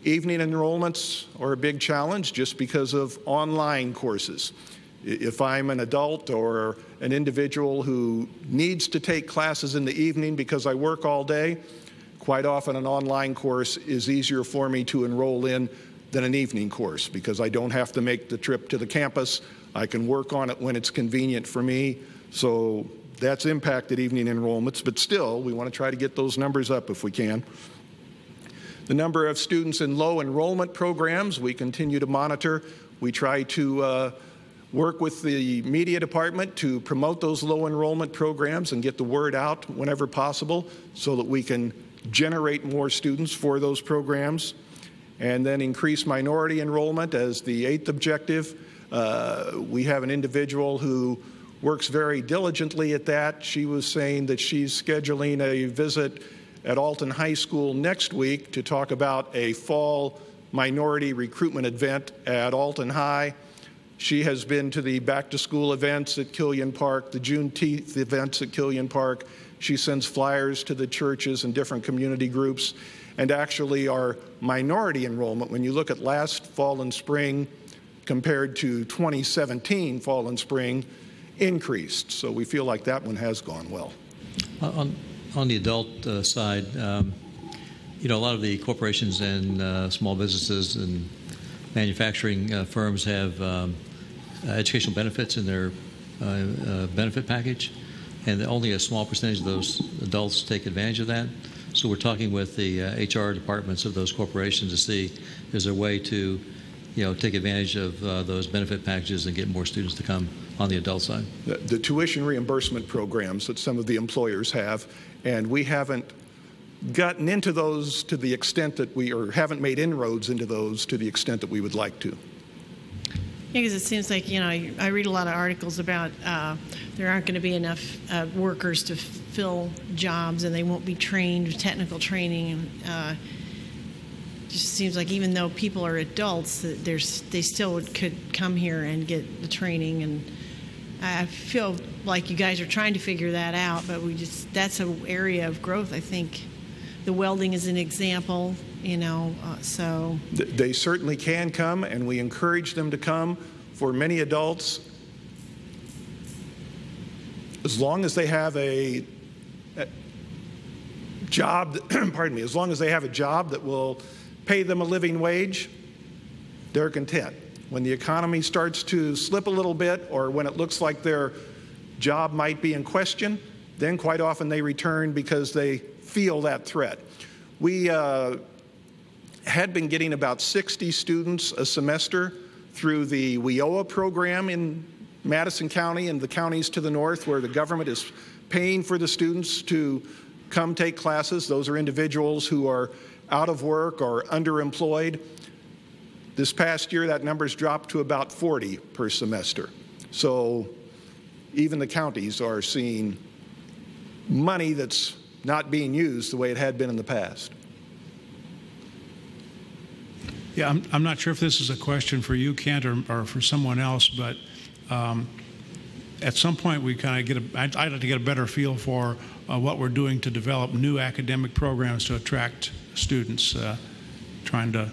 Evening enrollments are a big challenge just because of online courses. If I'm an adult or an individual who needs to take classes in the evening because I work all day, quite often an online course is easier for me to enroll in than an evening course because I don't have to make the trip to the campus. I can work on it when it's convenient for me. So that's impacted evening enrollments, but still, we want to try to get those numbers up if we can. The number of students in low enrollment programs, we continue to monitor. We try to work with the media department to promote those low enrollment programs and get the word out whenever possible so that we can generate more students for those programs. And then increase minority enrollment as the 8th objective. We have an individual who works very diligently at that. She was saying that she's scheduling a visit at Alton High School next week to talk about a fall minority recruitment event at Alton High. She has been to the back-to-school events at Killian Park, the Juneteenth events at Killian Park. She sends flyers to the churches and different community groups. And actually our minority enrollment, when you look at last fall and spring compared to 2017 fall and spring, increased. So we feel like that one has gone well. On the adult side, you know, a lot of the corporations and small businesses and manufacturing firms have educational benefits in their benefit package, and only a small percentage of those adults take advantage of that. So we're talking with the HR departments of those corporations to see is there a way to, you know, take advantage of those benefit packages and get more students to come on the adult side. The tuition reimbursement programs that some of the employers have, and we haven't gotten into those to the extent that or haven't made inroads into those to the extent that we would like to. Yeah, because it seems like, you know, I read a lot of articles about there aren't going to be enough workers to fill jobs, and they won't be trained, technical training. Just seems like even though people are adults, they still could come here and get the training. And I feel like you guys are trying to figure that out, but that's an area of growth, I think. The welding is an example, you know, so. They certainly can come, and we encourage them to come. For many adults, as long as they have a job, pardon me, as long as they have a job that will pay them a living wage, they're content. When the economy starts to slip a little bit, or when it looks like their job might be in question, then quite often they return because they feel that threat. We had been getting about 60 students a semester through the WIOA program in Madison County and the counties to the north, where the government is paying for the students to come take classes. Those are individuals who are out of work or underemployed. This past year, that number's dropped to about 40 per semester. So even the counties are seeing money that's not being used the way it had been in the past. Yeah, I'm not sure if this is a question for you, Kent, or for someone else, but at some point we kind of I'd like to get a better feel for what we're doing to develop new academic programs to attract students. Trying to,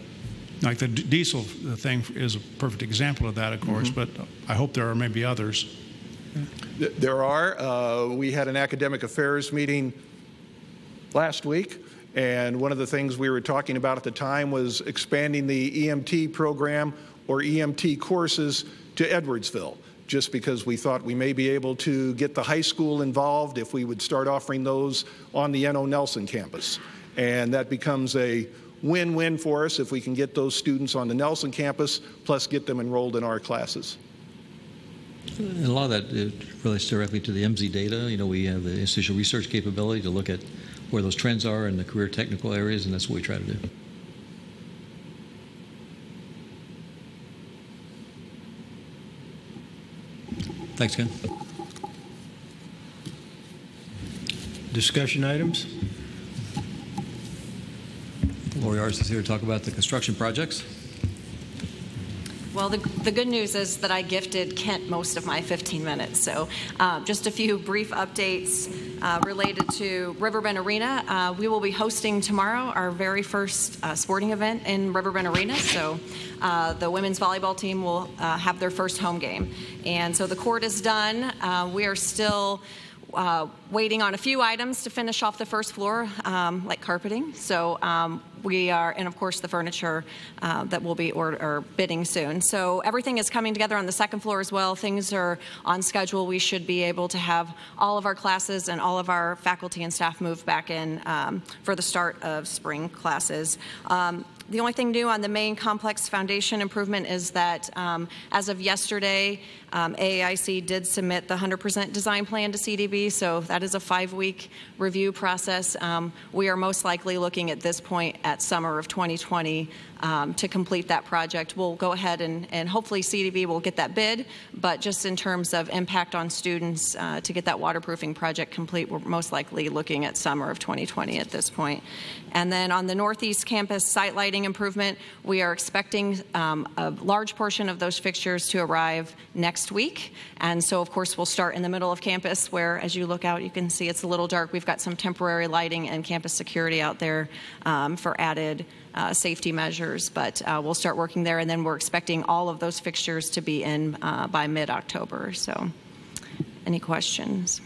like the diesel thing is a perfect example of that, of course, but I hope there are maybe others. There are. We had an academic affairs meeting last week, and one of the things we were talking about at the time was expanding the EMT program or EMT courses to Edwardsville, just because we thought we may be able to get the high school involved if we would start offering those on the N.O. Nelson campus. And that becomes a win-win for us if we can get those students on the Nelson campus, plus get them enrolled in our classes. And a lot of that relates directly to the MZ data. You know, we have the institutional research capability to look at where those trends are in the career technical areas, and that's what we try to do. Thanks, Ken. Discussion items? Lori Arts is here to talk about the construction projects. Well, the good news is that I gifted Kent most of my 15 minutes. So just a few brief updates. related to Riverbend Arena. We will be hosting tomorrow our very first sporting event in Riverbend Arena. So the women's volleyball team will have their first home game. And so the court is done. We are still waiting on a few items to finish off the first floor, like carpeting. So we are, and of course the furniture that will be bidding soon. So everything is coming together on the second floor as well. Things are on schedule. We should be able to have all of our classes and all of our faculty and staff move back in for the start of spring classes. The only thing new on the main complex foundation improvement is that as of yesterday, AAIC did submit the 100% design plan to CDB, so that is a 5-week review process. We are most likely looking at this point at summer of 2020 to complete that project. We'll go ahead and hopefully CDB will get that bid, but just in terms of impact on students to get that waterproofing project complete, we're most likely looking at summer of 2020 at this point. And then on the Northeast Campus site lighting improvement, we are expecting a large portion of those fixtures to arrive next week. And so, of course, we'll start in the middle of campus where, as you look out, you can see it's a little dark. We've got some temporary lighting and campus security out there for added safety measures, but we'll start working there, and then we're expecting all of those fixtures to be in by mid-October. So, any questions?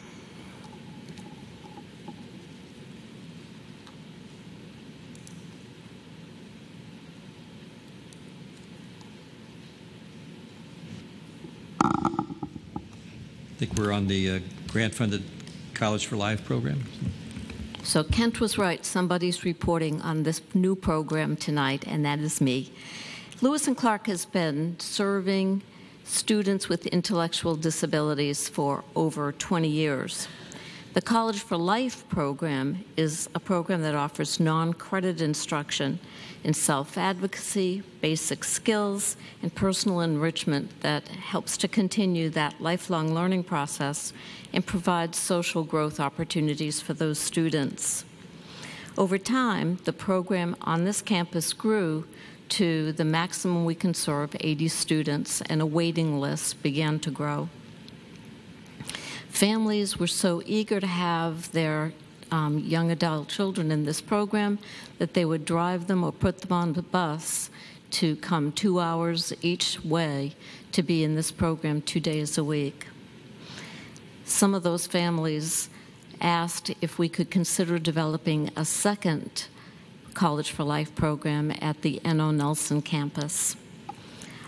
I think we're on the grant-funded College for Life program. So Kent was right. Somebody's reporting on this new program tonight, and that is me. Lewis and Clark has been serving students with intellectual disabilities for over 20 years. The College for Life program is a program that offers non-credit instruction in self-advocacy, basic skills, and personal enrichment that helps to continue that lifelong learning process and provides social growth opportunities for those students. Over time, the program on this campus grew to the maximum we can serve, 80 students, and a waiting list began to grow. Families were so eager to have their young adult children in this program that they would drive them or put them on the bus to come 2 hours each way to be in this program 2 days a week. Some of those families asked if we could consider developing a second College for Life program at the N.O. Nelson campus.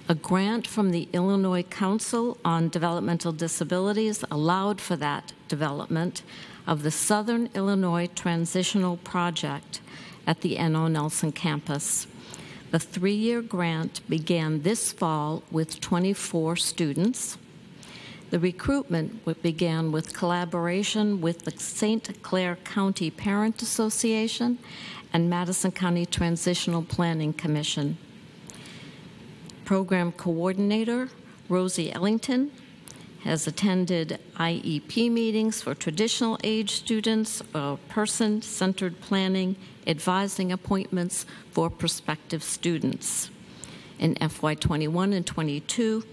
A grant from the Illinois Council on Developmental Disabilities allowed for that development of the Southern Illinois Transitional Project at the N.O. Nelson campus. The 3-year grant began this fall with 24 students. The recruitment began with collaboration with the St. Clair County Parent Association and Madison County Transitional Planning Commission. Program coordinator Rosie Ellington has attended IEP meetings for traditional age students, person-centered planning, advising appointments for prospective students. In FY21 and 22,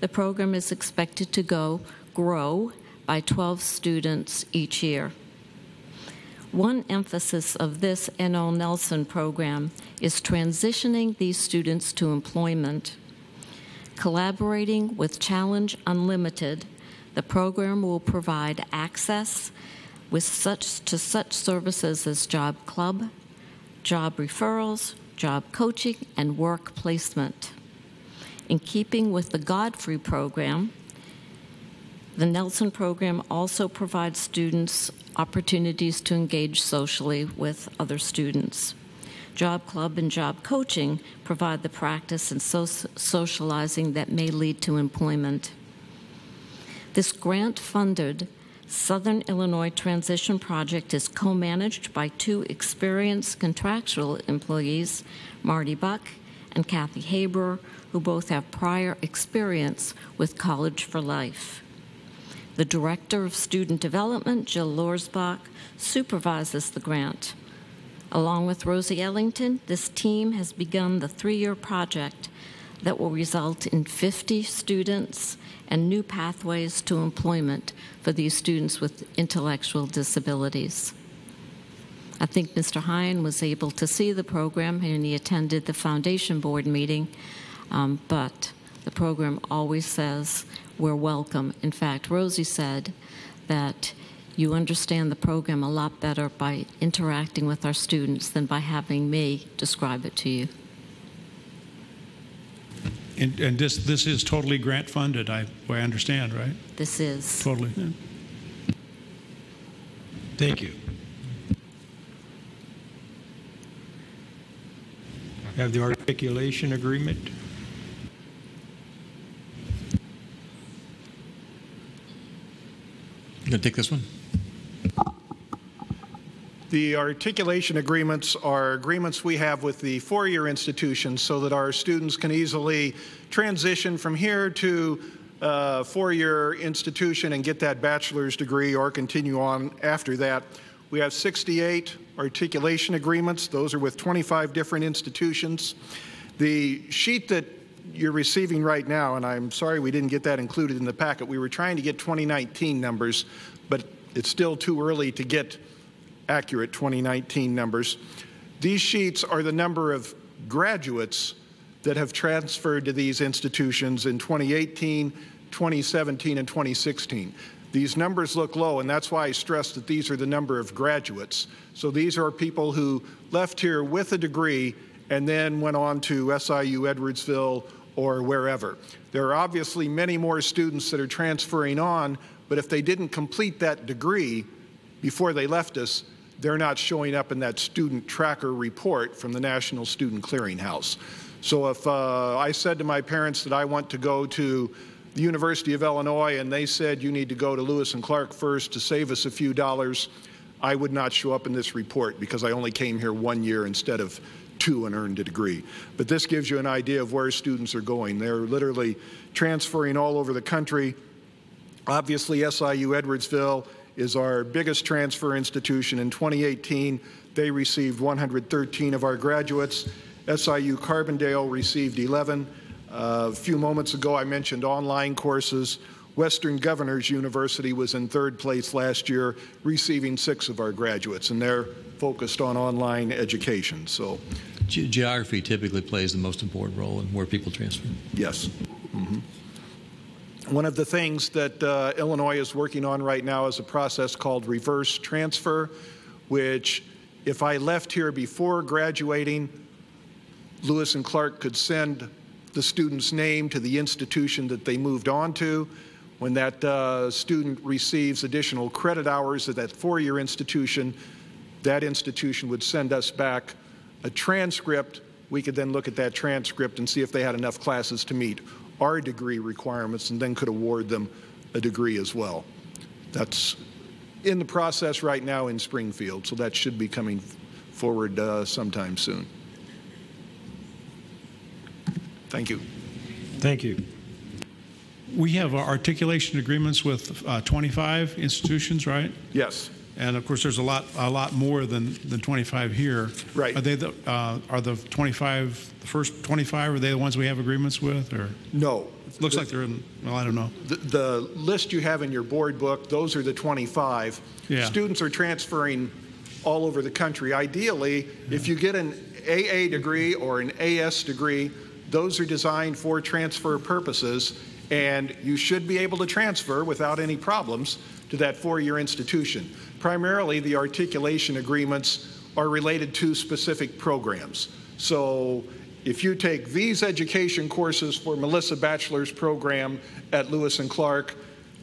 the program is expected to grow by 12 students each year. One emphasis of this N.O. Nelson program is transitioning these students to employment. Collaborating with Challenge Unlimited, the program will provide access to such services as job club, job referrals, job coaching, and work placement. In keeping with the Godfrey program, the Nelson program also provides students opportunities to engage socially with other students. Job Club and Job Coaching provide the practice and socializing that may lead to employment. This grant-funded Southern Illinois Transition Project is co-managed by 2 experienced contractual employees, Marty Buck and Kathy Haber, who both have prior experience with College for Life. The Director of Student Development, Jill Lorsbach, supervises the grant. Along with Rosie Ellington, this team has begun the 3-year project that will result in 50 students and new pathways to employment for these students with intellectual disabilities. I think Mr. Hine was able to see the program and he attended the foundation board meeting, but the program always says we're welcome. In fact, Rosie said that you understand the program a lot better by interacting with our students than by having me describe it to you. And this is totally grant funded, I understand, right? This is. Totally. Yeah. Thank you. Have the Articulation Agreement. You going to take this one? The articulation agreements are agreements we have with the four-year institutions so that our students can easily transition from here to a four-year institution and get that bachelor's degree or continue on after that. We have 68 articulation agreements. Those are with 25 different institutions. The sheet that you're receiving right now, and I'm sorry we didn't get that included in the packet. We were trying to get 2019 numbers, but it's still too early to get accurate 2019 numbers. These sheets are the number of graduates that have transferred to these institutions in 2018, 2017, and 2016. These numbers look low, and that's why I stress that these are the number of graduates. So these are people who left here with a degree and then went on to SIU Edwardsville or wherever. There are obviously many more students that are transferring on, but if they didn't complete that degree before they left us, they're not showing up in that student tracker report from the National Student Clearinghouse. So if I said to my parents that I want to go to the University of Illinois and they said you need to go to Lewis and Clark first to save us a few dollars, I would not show up in this report because I only came here 1 year instead of 2 and earned a degree. But this gives you an idea of where students are going. They're literally transferring all over the country. Obviously, SIU Edwardsville is our biggest transfer institution. In 2018, they received 113 of our graduates. SIU Carbondale received 11. A few moments ago, I mentioned online courses. Western Governors University was in 3rd place last year, receiving 6 of our graduates, and they're focused on online education. So, Geography typically plays the most important role in where people transfer. Yes. Mm-hmm. One of the things that Illinois is working on right now is a process called reverse transfer, which if I left here before graduating, Lewis and Clark could send the student's name to the institution that they moved on to. When that student receives additional credit hours at that 4-year institution, that institution would send us back a transcript. We could then look at that transcript and see if they had enough classes to meet our degree requirements and then could award them a degree as well. That's in the process right now in Springfield, so that should be coming forward sometime soon. Thank you. Thank you. We have articulation agreements with 25 institutions, right? Yes. And of course, there's a lot more than 25 here. Right. Are they are the 25 the first 25? Are they the ones we have agreements with, or no? It looks like they're in. Well, I don't know. The list you have in your board book, those are the 25. Yeah. Students are transferring all over the country. Ideally, if you get an AA degree or an AS degree, those are designed for transfer purposes, and you should be able to transfer without any problems to that 4-year institution. Primarily, the articulation agreements are related to specific programs. So if you take these education courses for Melissa Bachelor's program at Lewis and Clark,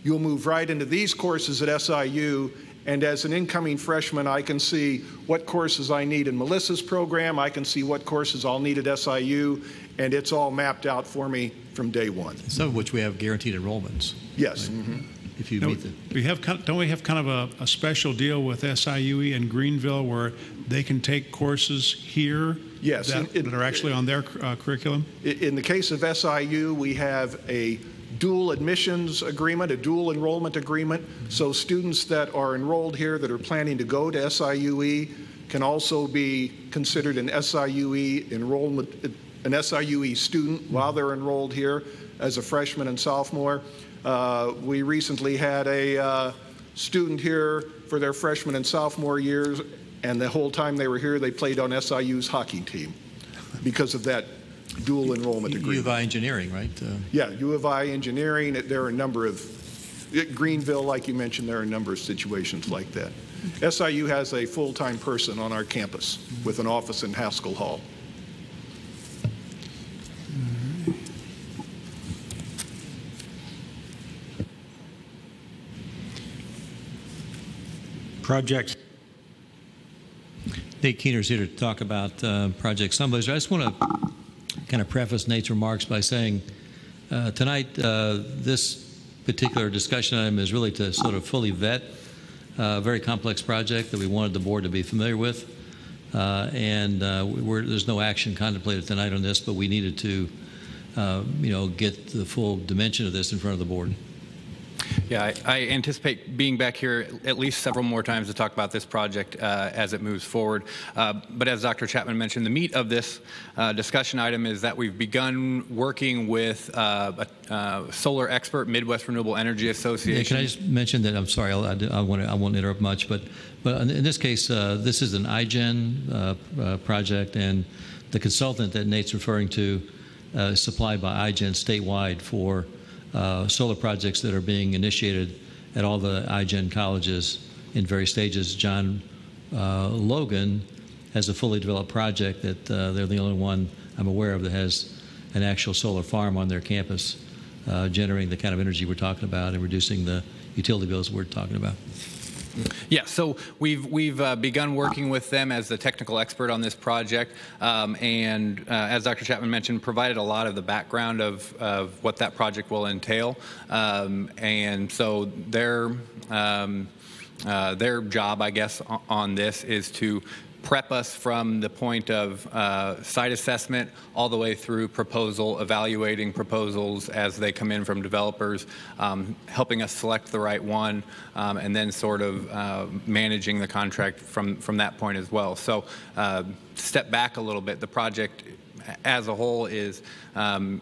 you'll move right into these courses at SIU, and as an incoming freshman, I can see what courses I need in Melissa's program, I can see what courses I'll need at SIU, and it's all mapped out for me from day one. Some of which we have guaranteed enrollments. Yes. Right? Mm-hmm. If you meet the... Don't we have kind of a special deal with SIUE in Greenville where they can take courses here yes, that are actually on their curriculum? In the case of SIU, we have a dual admissions agreement, a dual enrollment agreement. So students that are enrolled here that are planning to go to SIUE can also be considered an SIUE enrollment an SIUE student while they're enrolled here as a freshman and sophomore. We recently had a student here for their freshman and sophomore years, and the whole time they were here, they played on SIU's hockey team because of that dual enrollment agreement. U of I Engineering, right? Yeah, U of I Engineering. There are a number of, Greenville, like you mentioned, there are a number of situations like that. SIU has a full-time person on our campus with an office in Haskell Hall. Projects. Nate Keener's here to talk about Project Sunblazer. I just want to kind of preface Nate's remarks by saying tonight this particular discussion item is really to sort of fully vet a very complex project that we wanted the board to be familiar with. There's no action contemplated tonight on this, but we needed to get the full dimension of this in front of the board. Yeah, I anticipate being back here at least several more times to talk about this project as it moves forward. But as Dr. Chapman mentioned, the meat of this discussion item is that we've begun working with a solar expert, Midwest Renewable Energy Association. Yeah, can I just mention that, I'm sorry, I won't interrupt much, but in this case, this is an iGen project, and the consultant that Nate's referring to is supplied by iGen statewide for solar projects that are being initiated at all the iGen colleges in various stages. John Logan has a fully developed project that they're the only one I'm aware of that has an actual solar farm on their campus, generating the kind of energy we're talking about and reducing the utility bills we're talking about. Yeah, so we've begun working with them as the technical expert on this project, and as Dr. Chapman mentioned, provided a lot of the background of what that project will entail, and so their job, I guess, on this is to prep us from the point of site assessment all the way through proposal, evaluating proposals as they come in from developers, helping us select the right one, and then sort of managing the contract from that point as well. So step back a little bit, the project as a whole is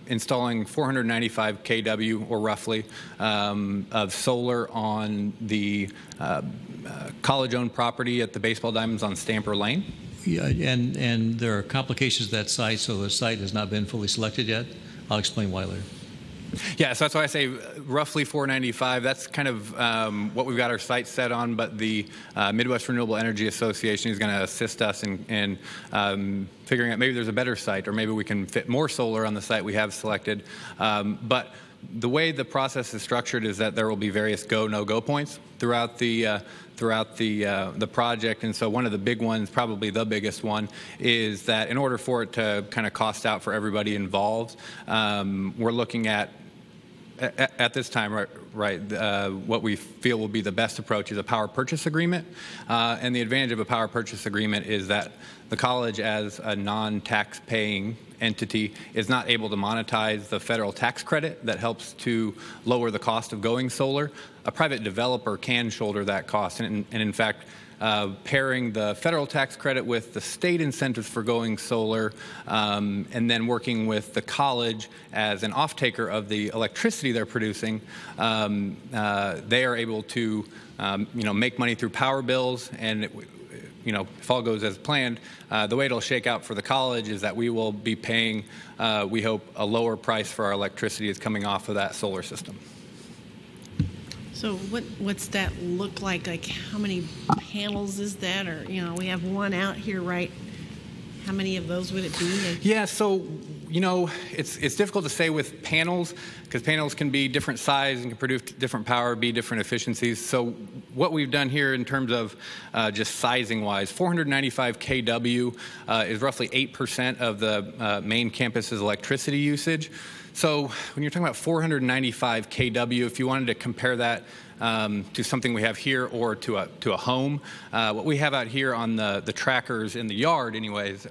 installing 495 kW or roughly of solar on the college-owned property at the baseball diamonds on Stamper Lane. Yeah, and there are complications to that site, so the site has not been fully selected yet. I'll explain why later. Yeah, so that's why I say roughly 495. That's kind of what we've got our site set on, but the Midwest Renewable Energy Association is going to assist us in figuring out maybe there's a better site, or maybe we can fit more solar on the site we have selected. But the way the process is structured is that there will be various go, no-go points throughout the project, and so one of the big ones, probably the biggest one, is that in order for it to kind of cost out for everybody involved, we're looking at this time, what we feel will be the best approach is a power purchase agreement. And the advantage of a power purchase agreement is that the college, as a non-tax paying entity, is not able to monetize the federal tax credit that helps to lower the cost of going solar. A private developer can shoulder that cost. And in fact, pairing the federal tax credit with the state incentives for going solar, and then working with the college as an off-taker of the electricity they're producing, they are able to make money through power bills, and if all goes as planned, the way it'll shake out for the college is that we will be paying, we hope, a lower price for our electricity is coming off of that solar system. So what's that look like? Like, how many panels is that? Or, we have one out here, right? How many of those would it be? Yeah, so, it's difficult to say with panels, because panels can be different size and can produce different power, be different efficiencies. So what we've done here in terms of just sizing-wise, 495 kW is roughly 8% of the main campus's electricity usage. So when you're talking about 495 kW, if you wanted to compare that to something we have here or to a home, what we have out here on the trackers in the yard anyways,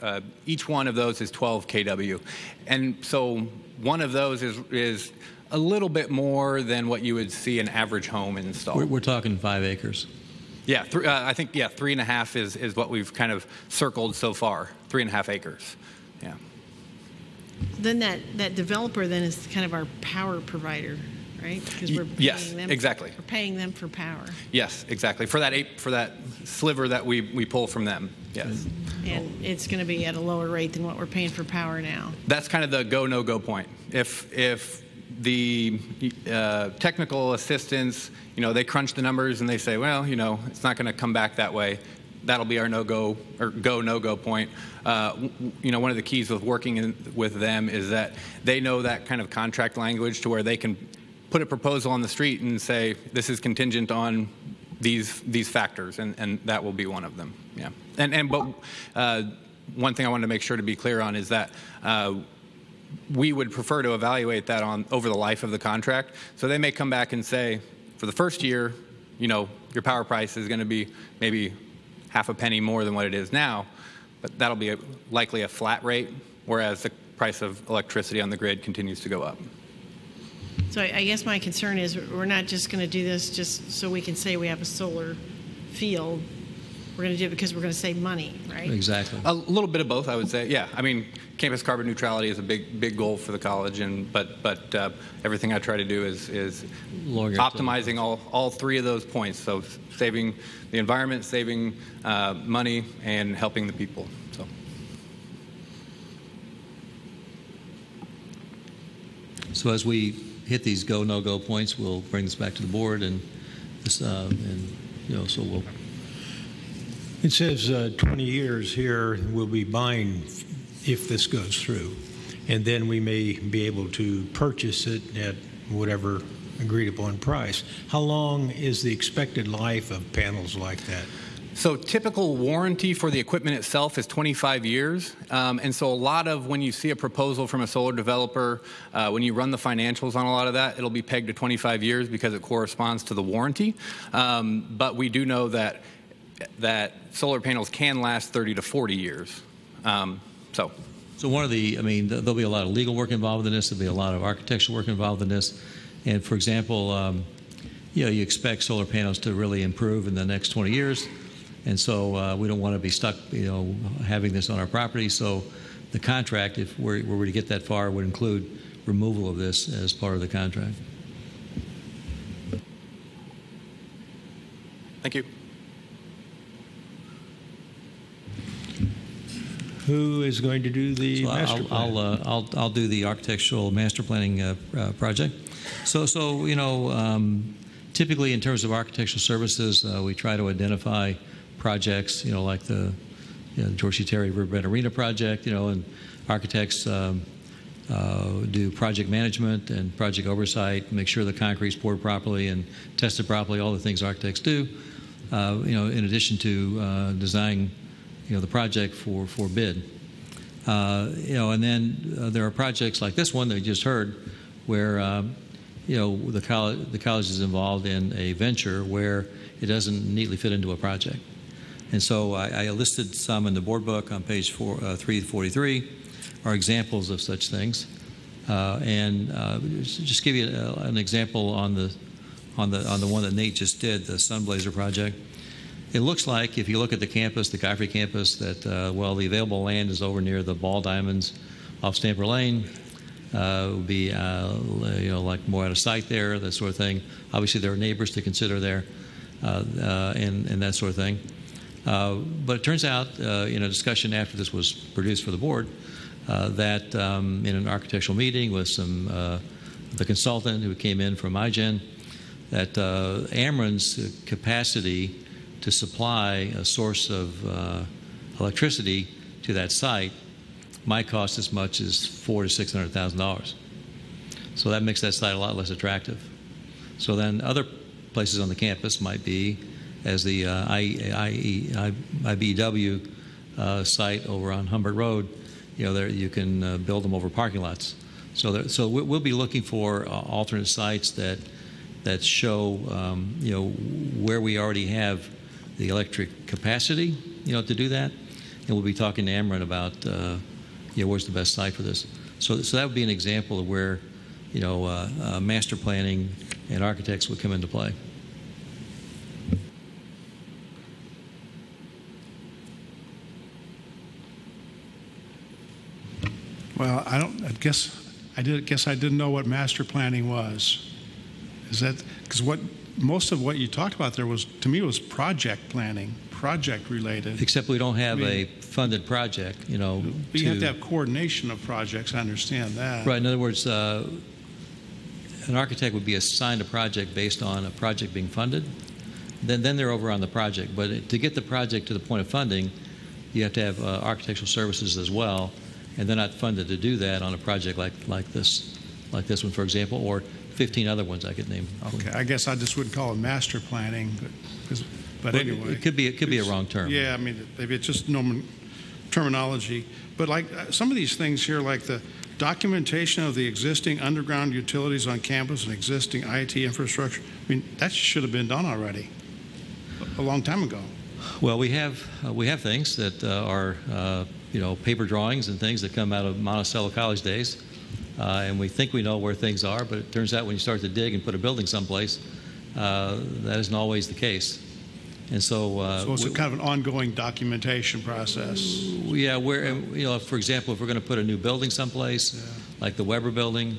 each one of those is 12 kW. And so one of those is a little bit more than what you would see an average home install. We're talking 5 acres. Yeah, I think, 3.5 is what we've kind of circled so far, 3.5 acres. Yeah. then that developer then is kind of our power provider, right? Because we're paying Yes, them exactly. We're paying them for power. Yes, exactly. For that sliver that we pull from them. Yes. And it's going to be at a lower rate than what we're paying for power now. That's kind of the go no go point. If the technical assistants, they crunch the numbers and they say, well, it's not going to come back that way. That'll be our no-go or go-no-go point. One of the keys with working with them is that they know that kind of contract language to where they can put a proposal on the street and say, this is contingent on these factors, and that will be one of them. Yeah. But one thing I wanted to make sure to be clear on is that we would prefer to evaluate that over the life of the contract. So they may come back and say, for the first year, your power price is going to be maybe half a penny more than what it is now, but that'll be likely a flat rate, whereas the price of electricity on the grid continues to go up. So I guess my concern is we're not just going to do this just so we can say we have a solar field. We're going to do it because we're going to save money, right? Exactly. A little bit of both, I would say. Yeah, I mean, campus carbon neutrality is a big goal for the college, but everything I try to do is optimizing all three of those points. So saving the environment, saving money, and helping the people. So as we hit these go no go points, we'll bring this back to the board, and so we'll. It says 20 years here we'll be buying if this goes through, and then we may be able to purchase it at whatever agreed upon price. How long is the expected life of panels like that? So typical warranty for the equipment itself is 25 years. And so a lot of when you see a proposal from a solar developer, when you run the financials on a lot of that, it'll be pegged to 25 years because it corresponds to the warranty. But we do know that solar panels can last 30 to 40 years. So one of there'll be a lot of legal work involved in this. There'll be a lot of architectural work involved in this. And for example, you expect solar panels to really improve in the next 20 years. And so we don't want to be stuck, having this on our property. So the contract, if we're to get that far, would include removal of this as part of the contract. Thank you. Who is going to do the master plan? I'll do the architectural master planning project. So typically in terms of architectural services, we try to identify projects, like the George C. Terry Riverbend Arena project, and architects do project management and project oversight, make sure the concrete's poured properly and tested properly, all the things architects do, in addition to designing the project for bid. And then there are projects like this one that we just heard where the college is involved in a venture where it doesn't neatly fit into a project. And so I listed some in the board book on page 343 are examples of such things. Just give you an example on the one that Nate just did, the Sunblazer project. It looks like, if you look at the campus, the Godfrey campus, that, the available land is over near the ball diamonds off Stamper Lane. It would be, like more out of sight there, that sort of thing. Obviously, there are neighbors to consider there, and that sort of thing. But it turns out, in a discussion after this was produced for the board, that in an architectural meeting with the consultant who came in from iGen, that Ameren's capacity to supply a source of electricity to that site might cost as much as $400,000 to $600,000. So that makes that site a lot less attractive. So then other places on the campus might be, as the IBEW site over on Humbert Road, there you can build them over parking lots. So we'll be looking for alternate sites that show where we already have the electric capacity to do that, and we'll be talking to Ameren about where's the best site for this. So that would be an example of where master planning and architects would come into play. Well, I guess I didn't know what master planning was. Is that because most of what you talked about there was, to me, was project planning, project related. Except we don't have a funded project, you know. You have to have coordination of projects. I understand that. Right. In other words, an architect would be assigned a project based on a project being funded. Then they're over on the project. But to get the project to the point of funding, you have to have architectural services as well, and they're not funded to do that on a project like this one, for example, or 15 other ones I could name. Okay, I guess I just wouldn't call it master planning, but anyway, it could be a wrong term. Yeah, I mean, maybe it's just terminology. But like some of these things here, like the documentation of the existing underground utilities on campus and existing IT infrastructure. I mean, that should have been done already a long time ago. Well, we have things that are paper drawings and things that come out of Monticello College days. And we think we know where things are, but it turns out when you start to dig and put a building someplace, that isn't always the case. And so it's kind of an ongoing documentation process. Yeah, for example, if we're going to put a new building someplace, like the Weber building,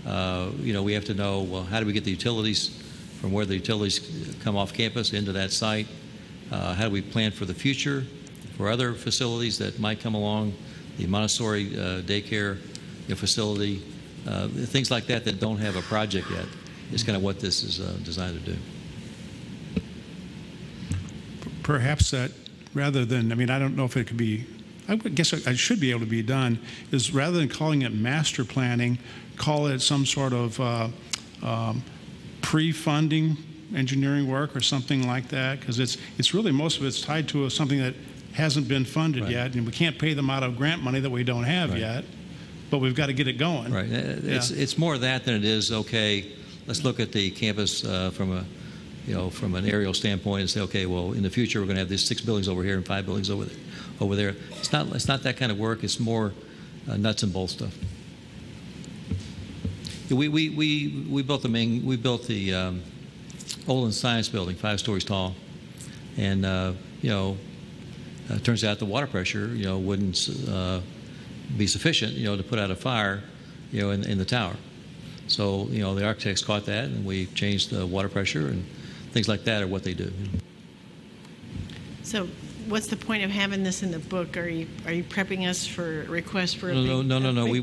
we have to know, well, how do we get the utilities from where the utilities come off campus into that site? How do we plan for the future for other facilities that might come along, the Montessori daycare facility, things like that don't have a project yet is kind of what this is designed to do. Perhaps that rather than, I mean, I don't know if it could be, I guess it should be able to be done, is rather than calling it master planning, call it some sort of pre-funding engineering work or something like that, because it's really, most of it's tied to something that hasn't been funded yet, and we can't pay them out of grant money that we don't have yet, but we've got to get it going. Right. It's more that than it is, okay, let's look at the campus from an aerial standpoint and say, okay, well, in the future we're going to have these 6 buildings over here and 5 buildings over there. It's not that kind of work. It's more nuts and bolts stuff. We built the Olin Science Building, 5 stories tall, and it turns out the water pressure wouldn't be sufficient to put out a fire in the tower. So the architects caught that, and we changed the water pressure, and things like that are what they do. So what's the point of having this in the book? Are you prepping us for a request for a No. We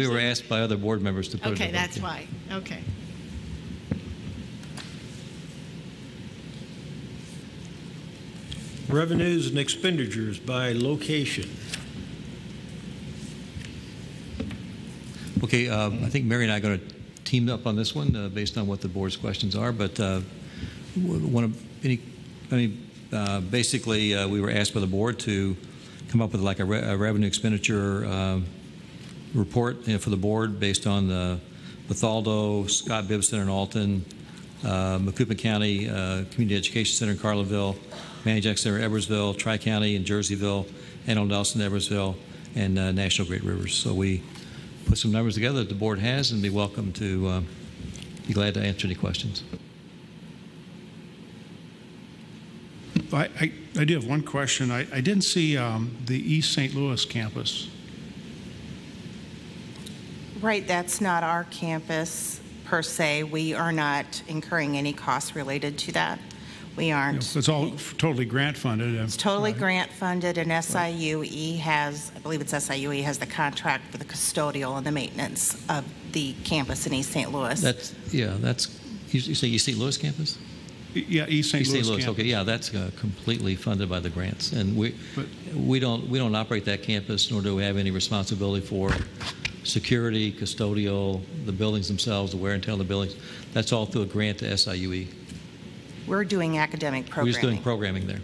were asked by other board members to put it in the book. Okay, that's why. Okay. Revenues and expenditures by location. Okay, I think Mary and I are going to team up on this one based on what the board's questions are. But basically, we were asked by the board to come up with like a revenue expenditure report for the board based on the Bethaldo, Scott Bibson in Alton, Macoupin County Community Education Center in Carlinville, Manjack Center in Edwardsville, Tri-County in Jerseyville, Anno Nelson in Edwardsville, and National Great Rivers. So we put some numbers together that the board has, and be welcome to be glad to answer any questions. I do have one question. I didn't see the East St. Louis campus. Right, that's not our campus per se. We are not incurring any costs related to that. We aren't. It's all totally grant funded. It's totally grant funded, and SIUE has, I believe it's SIUE, has the contract for the custodial and the maintenance of the campus in East St. Louis. That's you say East St. Louis campus? Yeah, East St. Louis campus. Okay, yeah, that's completely funded by the grants, and we don't operate that campus, nor do we have any responsibility for security, custodial, the buildings themselves, the wear and tear of the buildings. That's all through a grant to SIUE. We're doing academic programming. We're just doing programming there.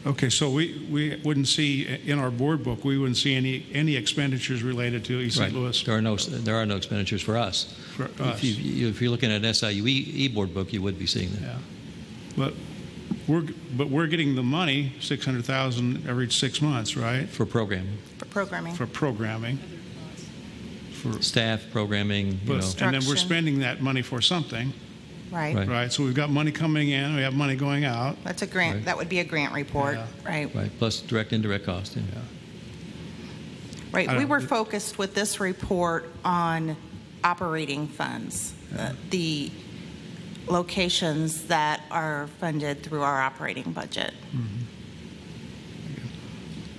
Okay, so we wouldn't see in our board book, we wouldn't see any expenditures related to East St. Louis. There are no expenditures for us. If you're looking at an SIUE board book, you would be seeing that. Yeah, but we're getting the money, $600,000 every 6 months, right? For programming. For programming. For staff programming. And then we're spending that money for something. Right. So we've got money coming in, we have money going out. That's a grant. That would be a grant report. Yeah. Right. Plus direct, indirect cost. Yeah. Right. We were focused with this report on operating funds, the locations that are funded through our operating budget. Mm-hmm.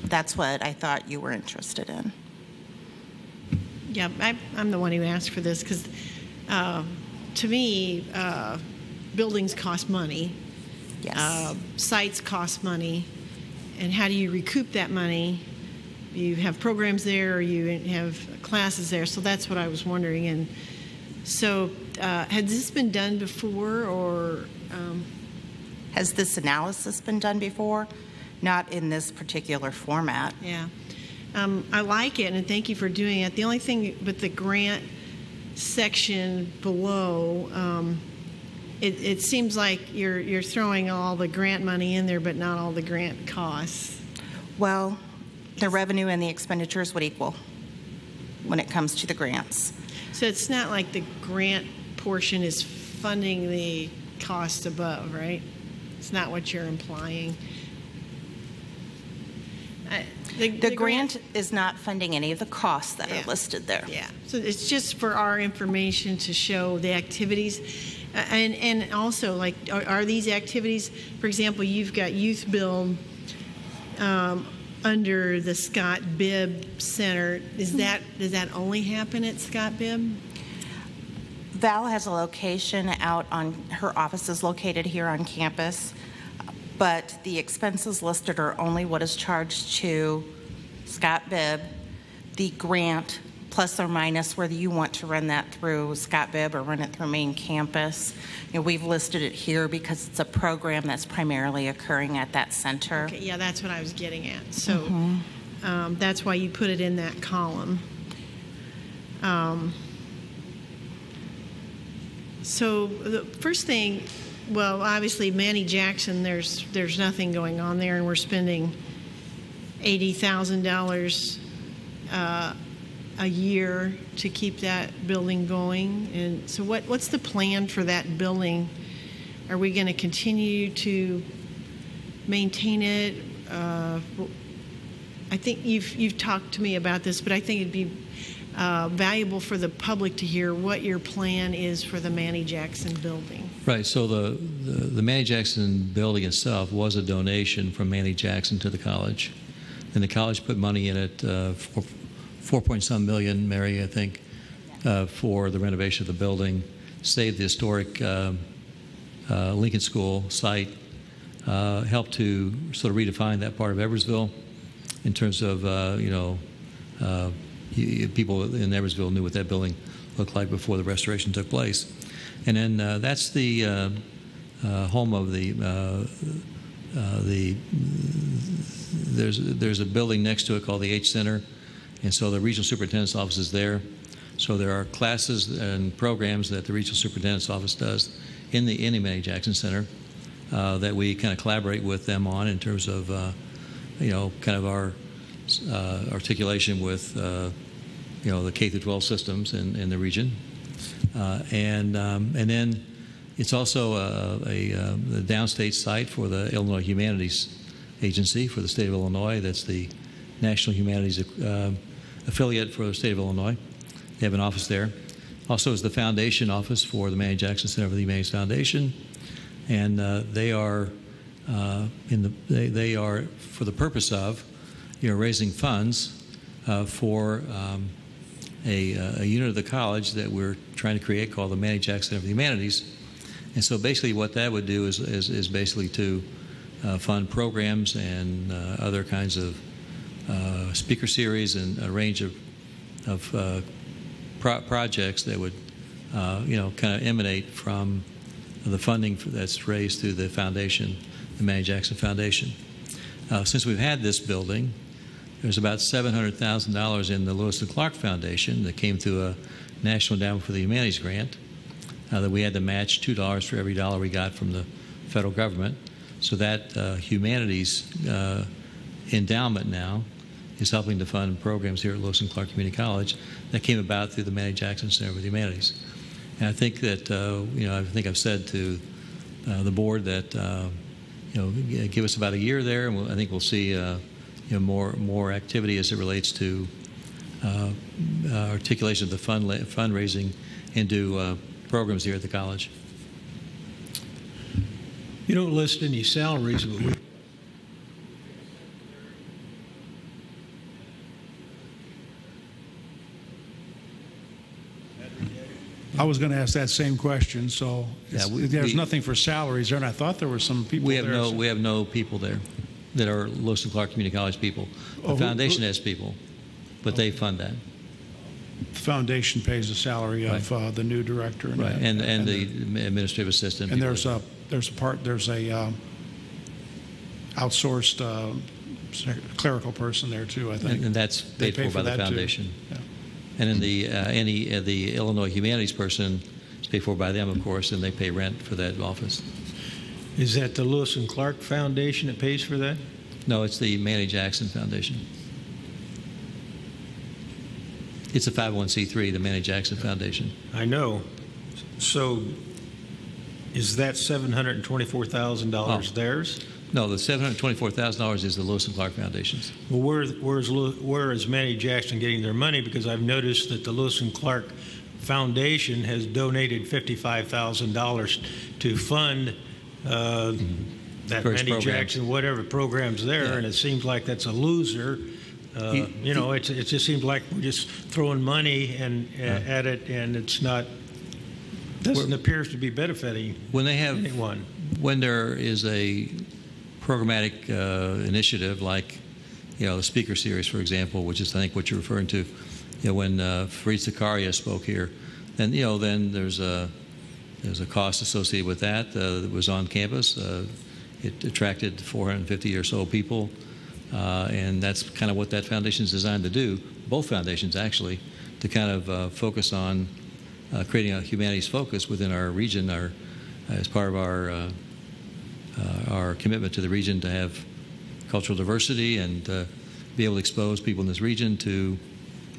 That's what I thought you were interested in. Yeah, I'm the one who asked for this because, to me, buildings cost money. Yes. Sites cost money. And how do you recoup that money? You have programs there, or you have classes there. So that's what I was wondering. And so, had this been done before, or has this analysis been done before? Not in this particular format. Yeah. I like it, and thank you for doing it. The only thing with the grant section below, it seems like you're throwing all the grant money in there, but not all the grant costs. Well, the revenue and the expenditures would equal when it comes to the grants. So it's not like the grant portion is funding the cost above, right? It's not what you're implying. The grant is not funding any of the costs that are listed there. Yeah. So it's just for our information to show the activities. And also, like, are these activities, for example, you've got Youth Build under the Scott Bibb Center. Does that only happen at Scott Bibb? Val has a location out on, her office is located here on campus, but the expenses listed are only what is charged to Scott Bibb. The grant, plus or minus whether you want to run that through Scott Bibb or run it through main campus. We've listed it here because it's a program that's primarily occurring at that center. Okay, yeah, that's what I was getting at. So that's why you put it in that column. So the first thing, well, obviously Manny Jackson, there's nothing going on there, and we're spending $80,000 a year to keep that building going. And so what's the plan for that building? Are we going to continue to maintain it? I think you've talked to me about this, but I think it'd be valuable for the public to hear what your plan is for the Manny Jackson building. Right. So the Manny Jackson building itself was a donation from Manny Jackson to the college, and the college put money in it, 4.some million, Mary, I think, for the renovation of the building, saved the historic Lincoln School site, helped to sort of redefine that part of Edwardsville in terms of people in Edwardsville knew what that building looked like before the restoration took place. And then that's the home of there's a building next to it called the H Center, and so the regional superintendent's office is there. So there are classes and programs that the regional superintendent's office does in the Manny Jackson Center that we kind of collaborate with them on in terms of kind of our articulation with the K through 12 systems in the region, and then it's also the downstate site for the Illinois Humanities Agency for the state of Illinois. That's the National Humanities affiliate for the state of Illinois. They have an office there. Also is the foundation office for the Manny Jackson Center for the Humanities Foundation, and they are they are for the purpose of raising funds for a unit of the college that we're trying to create called the Manny Jackson Center for the Humanities. And so basically what that would do is basically to fund programs and other kinds of speaker series and a range of projects that would kind of emanate from the funding that's raised through the foundation, the Manny Jackson Foundation. Since we've had this building, there's about $700,000 in the Lewis and Clark Foundation that came through a National Endowment for the Humanities grant that we had to match $2 for every dollar we got from the federal government. So that humanities endowment now is helping to fund programs here at Lewis and Clark Community College that came about through the Manny Jackson Center for the Humanities. And I think that I think I've said to the board that give us about a year there, and I think we'll see more activity as it relates to articulation of the fundraising into programs here at the college. You don't list any salaries, but we I was going to ask that same question. So there's nothing for salaries there, and I thought there were some people we have there. We have no people there that are Lewis and Clark Community College people. The foundation has people, but they fund that. The foundation pays the salary of the new director, and the administrative assistant. And there's a outsourced clerical person there too, I think. And that's paid for by the foundation. Yeah. And in the Illinois Humanities person is paid for by them, of course, and they pay rent for that office. Is that the Lewis and Clark Foundation that pays for that? No, it's the Manny Jackson Foundation. It's a 501c3, the Manny Jackson Foundation. I know. So is that $724,000 theirs? No, the $724,000 is the Lewis and Clark Foundation's. Well, where is Manny Jackson getting their money? Because I've noticed that the Lewis and Clark Foundation has donated $55,000 to fund that Manny Jackson, whatever program's there, and it seems like that's a loser. It just seems like we're just throwing money at it, and it's not. Doesn't appear to be benefiting anyone. When there is a programmatic initiative like, the speaker series, for example, which is I think what you're referring to, when Fareed Zakaria spoke here, then then there's a cost associated with that that was on campus. It attracted 450 or so people, and that's kind of what that foundation is designed to do. Both foundations actually, to kind of focus on creating a humanities focus within our region, as part of our commitment to the region to have cultural diversity and be able to expose people in this region to,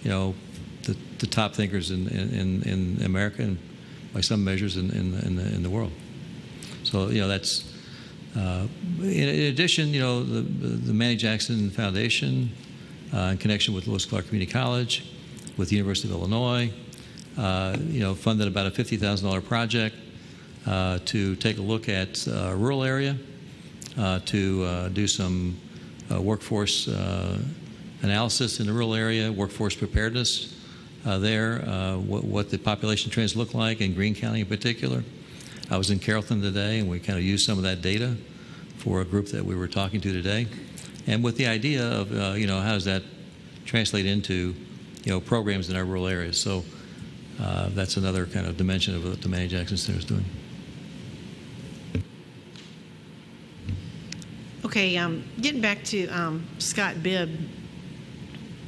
the top thinkers in America and by some measures in the world. So that's in addition, the Manny Jackson Foundation, in connection with Lewis Clark Community College, with the University of Illinois, funded about a $50,000 project to take a look at a rural area, to do some workforce analysis in the rural area, workforce preparedness there, what the population trends look like in Greene County in particular. I was in Carrollton today, and we kind of used some of that data for a group that we were talking to today, and with the idea of how does that translate into programs in our rural areas. So that's another kind of dimension of what the Manny Jackson Center is doing. Okay, getting back to Scott Bibb,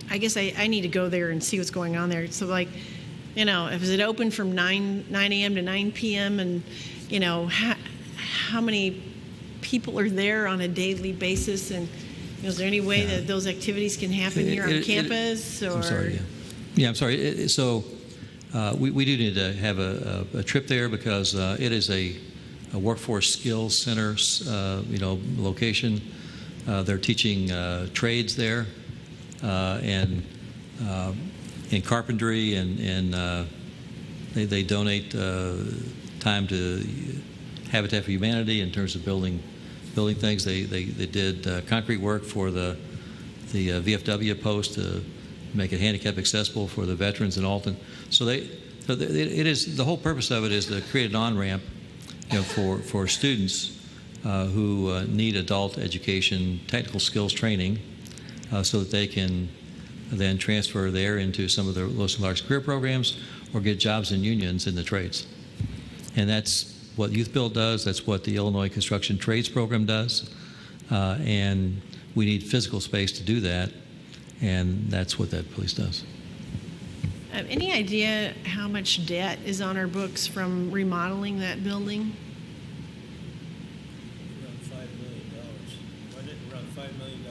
I guess I need to go there and see what's going on there. So, is it open from 9 a.m. to 9 p.m. and, how many people are there on a daily basis? And is there any way that those activities can happen here on campus? I'm sorry. Yeah, I'm sorry. We do need to have a trip there because it is a workforce skills center, location. They're teaching trades there, and in carpentry, and they donate time to Habitat for Humanity in terms of building things. They did concrete work for the VFW post to make it handicap accessible for the veterans in Alton. So it is the whole purpose of it is to create an on-ramp, for students who need adult education, technical skills training, so that they can then transfer there into some of the Lewis and Clark's career programs or get jobs in unions in the trades. And that's what Youth Build does. That's what the Illinois Construction Trades Program does. And we need physical space to do that, and that's what that place does. Any idea how much debt is on our books from remodeling that building? Around $5 million. Wasn't it around $5 million?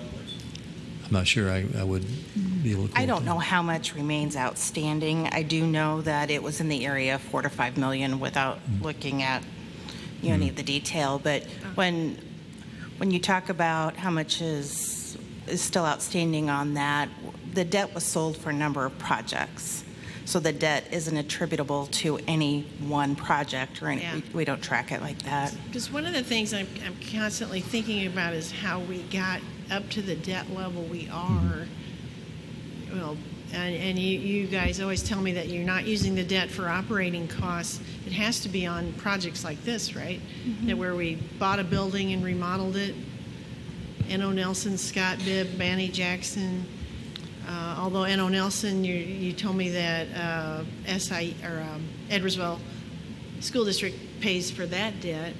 I'm not sure I would be able to. I don't know how much remains outstanding. I do know that it was in the area of $4 to $5 million without looking at any of the detail. But when you talk about how much is still outstanding on that, the debt was sold for a number of projects. So the debt isn't attributable to any one project or any, Yeah. we don't track it like that. Because one of the things I'm constantly thinking about is how we got up to the debt level we are. Well, and you guys always tell me that you're not using the debt for operating costs. It has to be on projects like this, right? That where we bought a building and remodeled it. N.O. Nelson, Scott Bibb, Manny Jackson. Although N.O. Nelson, you told me that Edwardsville School District pays for that debt.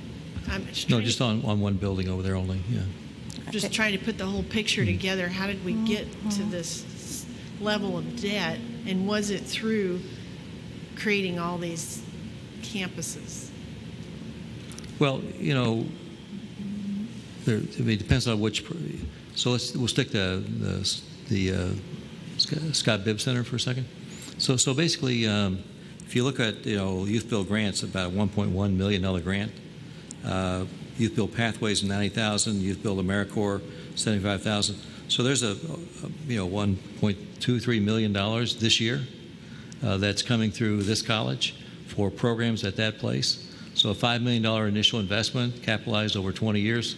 I'm just on one building over there only, yeah. Just trying to put the whole picture together. How did we get to this level of debt, and was it through creating all these campuses? Well, you know, it depends on which. So we'll stick to the Scott Bibb Center for a second. So basically, if you look at Youth Build grants, about a $1.1 million grant. Youth Build Pathways, $90,000. Youth Build AmeriCorps, $75,000. So there's a $1.23 million this year that's coming through this college for programs at that place. So a $5 million initial investment capitalized over 20 years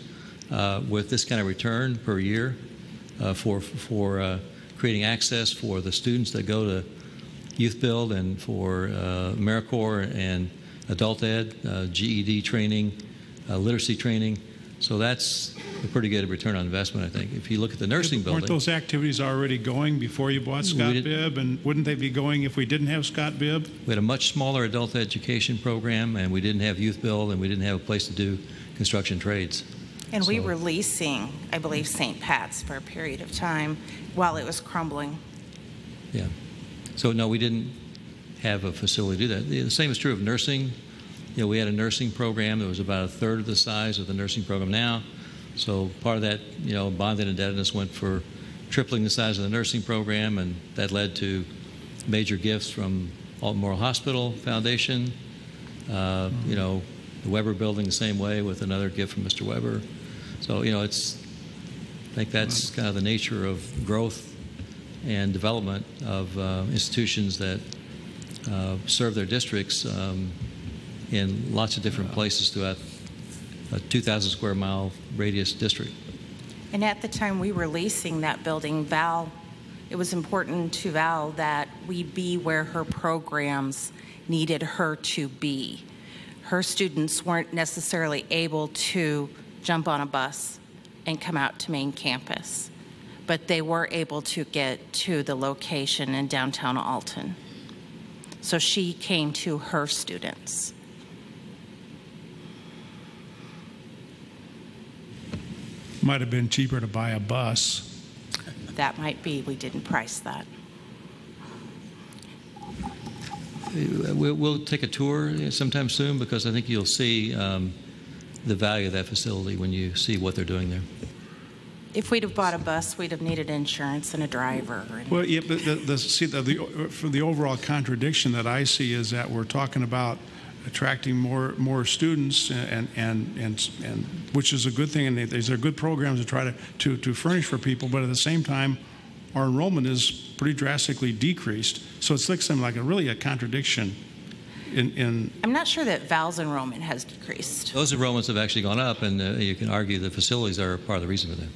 with this kind of return per year for creating access for the students that go to Youth Build and for AmeriCorps and adult ed, GED training, literacy training. So that's a pretty good return on investment, I think. If you look at the nursing building. Weren't those activities already going before you bought Scott Bibb? And wouldn't they be going if we didn't have Scott Bibb? We had a much smaller adult education program, and we didn't have Youth Build, and we didn't have a place to do construction trades. And we were leasing, I believe, St. Pat's for a period of time while it was crumbling. Yeah. So, no, we didn't have a facility to do that. The same is true of nursing. We had a nursing program that was about a third of the size of the nursing program now. So part of that, bonded indebtedness went for tripling the size of the nursing program, and that led to major gifts from Alton Memorial Hospital Foundation. The Weber building the same way with another gift from Mr. Weber. So, I think that's kind of the nature of growth and development of institutions that serve their districts in lots of different places throughout a 2,000 square mile radius district. And at the time we were leasing that building, it was important to Val that we be where her programs needed her to be. Her students weren't necessarily able to jump on a bus and come out to main campus, but they were able to get to the location in downtown Alton. So she came to her students. Might have been cheaper to buy a bus. That might be. We didn't price that. We'll take a tour sometime soon because I think you'll see the value of that facility when you see what they're doing there. If we'd have bought a bus, we'd have needed insurance and a driver. Well, yeah, but for the overall contradiction that I see is that we're talking about attracting more students, and which is a good thing, and these are good programs to try to furnish for people. But at the same time, our enrollment is pretty drastically decreased. So it's like a contradiction. I'm not sure that Val's enrollment has decreased. Those enrollments have actually gone up, and you can argue the facilities are part of the reason for that.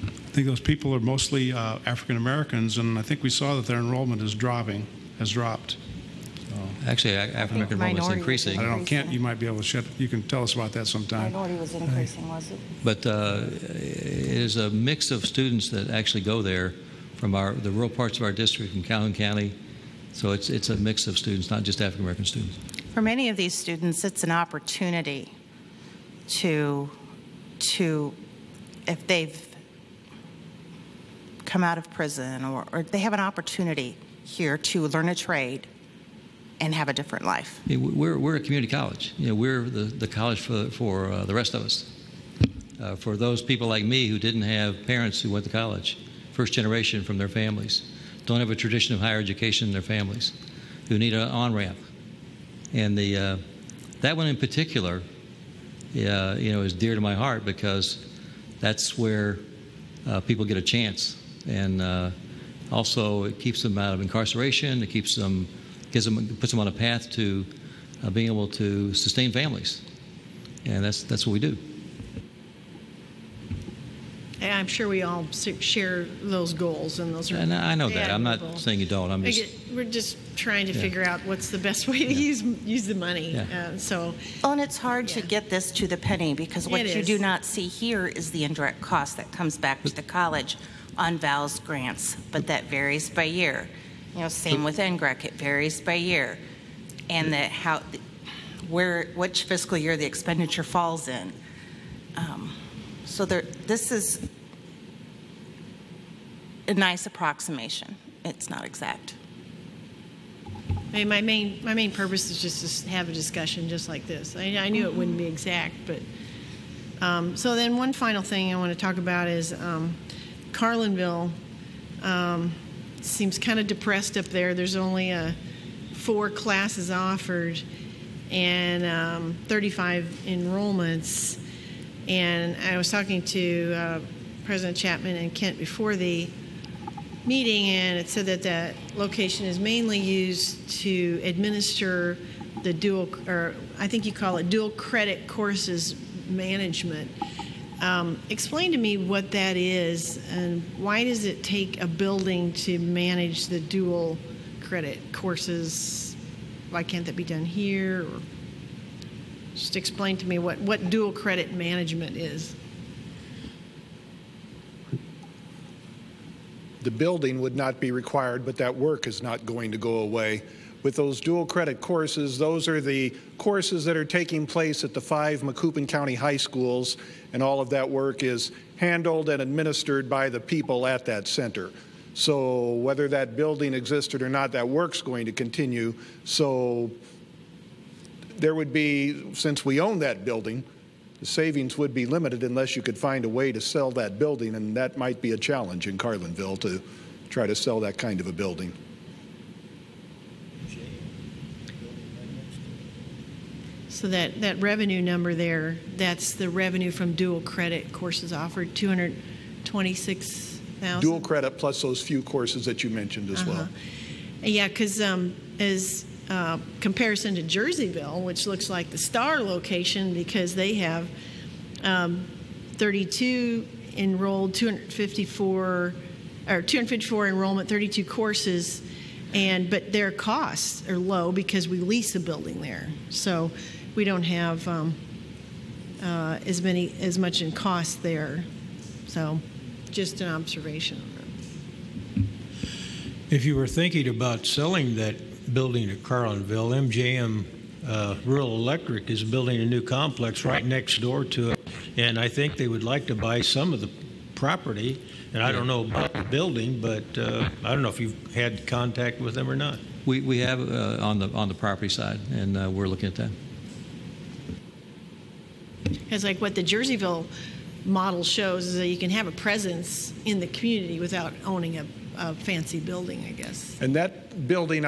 I think those people are mostly African Americans, and I think we saw that their enrollment has dropped. Actually, African American enrollment is increasing. I don't know, Kent, you might be able to you can tell us about that sometime. Minority was increasing, was it? But it is a mix of students that actually go there from the rural parts of our district in Calhoun County. So it's a mix of students, not just African American students. For many of these students, it's an opportunity to if they've come out of prison or they have an opportunity here to learn a trade and have a different life. We're a community college. We're the college for the rest of us. For those people like me who didn't have parents who went to college, first generation from their families, don't have a tradition of higher education in their families, who need an on-ramp. And that one in particular, is dear to my heart because that's where people get a chance. And also, it keeps them out of incarceration. It keeps them, puts them on a path to being able to sustain families. And that's what we do. I'm sure we all share those goals, and those are. And I know that. I'm not saying you don't. I'm just. We're just trying to figure out what's the best way to use the money. Yeah. Well, and it's hard to get this to the penny, because what you do not see here is the indirect cost that comes back to the college on VALS grants, but that varies by year. Same with NGREC, it varies by year, and which fiscal year the expenditure falls in. So this is a nice approximation. It's not exact. My main purpose is just to have a discussion just like this. I knew it wouldn't be exact, but so then one final thing I want to talk about is Carlinville. Seems kind of depressed up there. There's only 4 classes offered and 35 enrollments. And I was talking to President Chapman and Kent before the meeting, and it said that that location is mainly used to administer the dual, or I think you call it dual credit courses management. Explain to me what that is, and why does it take a building to manage the dual credit courses? Why can't that be done here? Or just explain to me what dual credit management is. The building would not be required, but that work is not going to go away. With those dual credit courses, those are the courses that are taking place at the 5 Macoupin County high schools, and all of that work is handled and administered by the people at that center. So whether that building existed or not, that work's going to continue. So there would be, since we own that building, the savings would be limited unless you could find a way to sell that building, and that might be a challenge in Carlinville to try to sell that kind of a building. So that revenue number there, that's the revenue from dual credit courses offered, $226,000? Dual credit plus those few courses that you mentioned as well. Yeah, because as comparison to Jerseyville, which looks like the star location because they have 32 enrolled, 254 enrollment, 32 courses, but their costs are low because we lease a building there, so we don't have as much in cost there. So, just an observation. If you were thinking about selling that building at Carlinville, MJM Rural Electric is building a new complex right next door to it, and I think they would like to buy some of the property. And I don't know about the building, but I don't know if you've had contact with them or not. We have on the property side, and we're looking at that. Because like what the Jerseyville model shows is that you can have a presence in the community without owning a fancy building, I guess. And that building,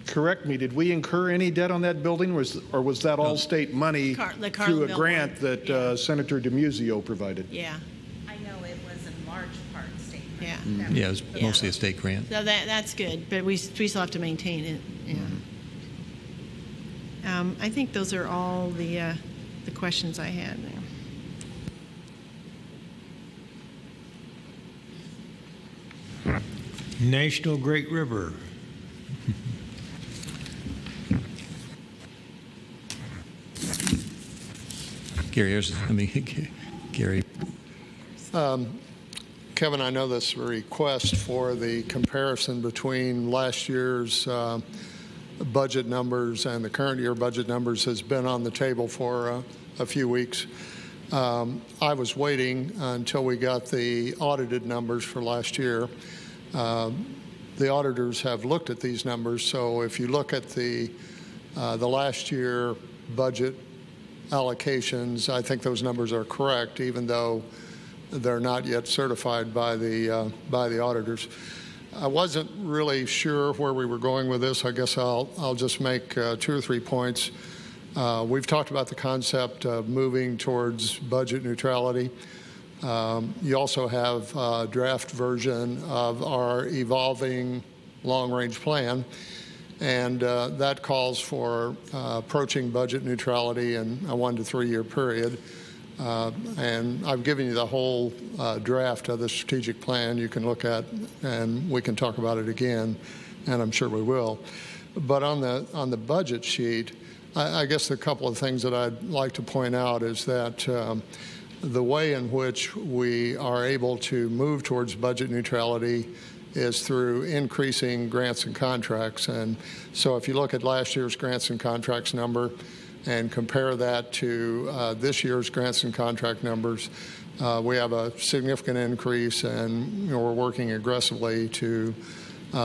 correct me, did we incur any debt on that building, or was that all state money through a grant that Senator DeMuzio provided? Yeah. I know it was in large part state grant. Yeah. Yeah, it was mostly a state grant. So that's good, but we still have to maintain it. Yeah. I think those are all the questions I had there. National Great River. Gary, Gary. Kevin, I know this request for the comparison between last year's budget numbers and the current year budget numbers has been on the table for a few weeks. I was waiting until we got the audited numbers for last year. The auditors have looked at these numbers, so if you look at the last year budget allocations, I think those numbers are correct, even though they're not yet certified by the auditors. I wasn't really sure where we were going with this. I guess I'll just make 2 or 3 points. We've talked about the concept of moving towards budget neutrality. You also have a draft version of our evolving long-range plan, and that calls for approaching budget neutrality in a 1 to 3 year period. And I've given you the whole draft of the strategic plan you can look at, and we can talk about it again, and I'm sure we will. But on the budget sheet, I guess a couple of things that I'd like to point out is that the way in which we are able to move towards budget neutrality is through increasing grants and contracts. And so if you look at last year's grants and contracts number and compare that to this year's grants and contract numbers, we have a significant increase, and we're working aggressively to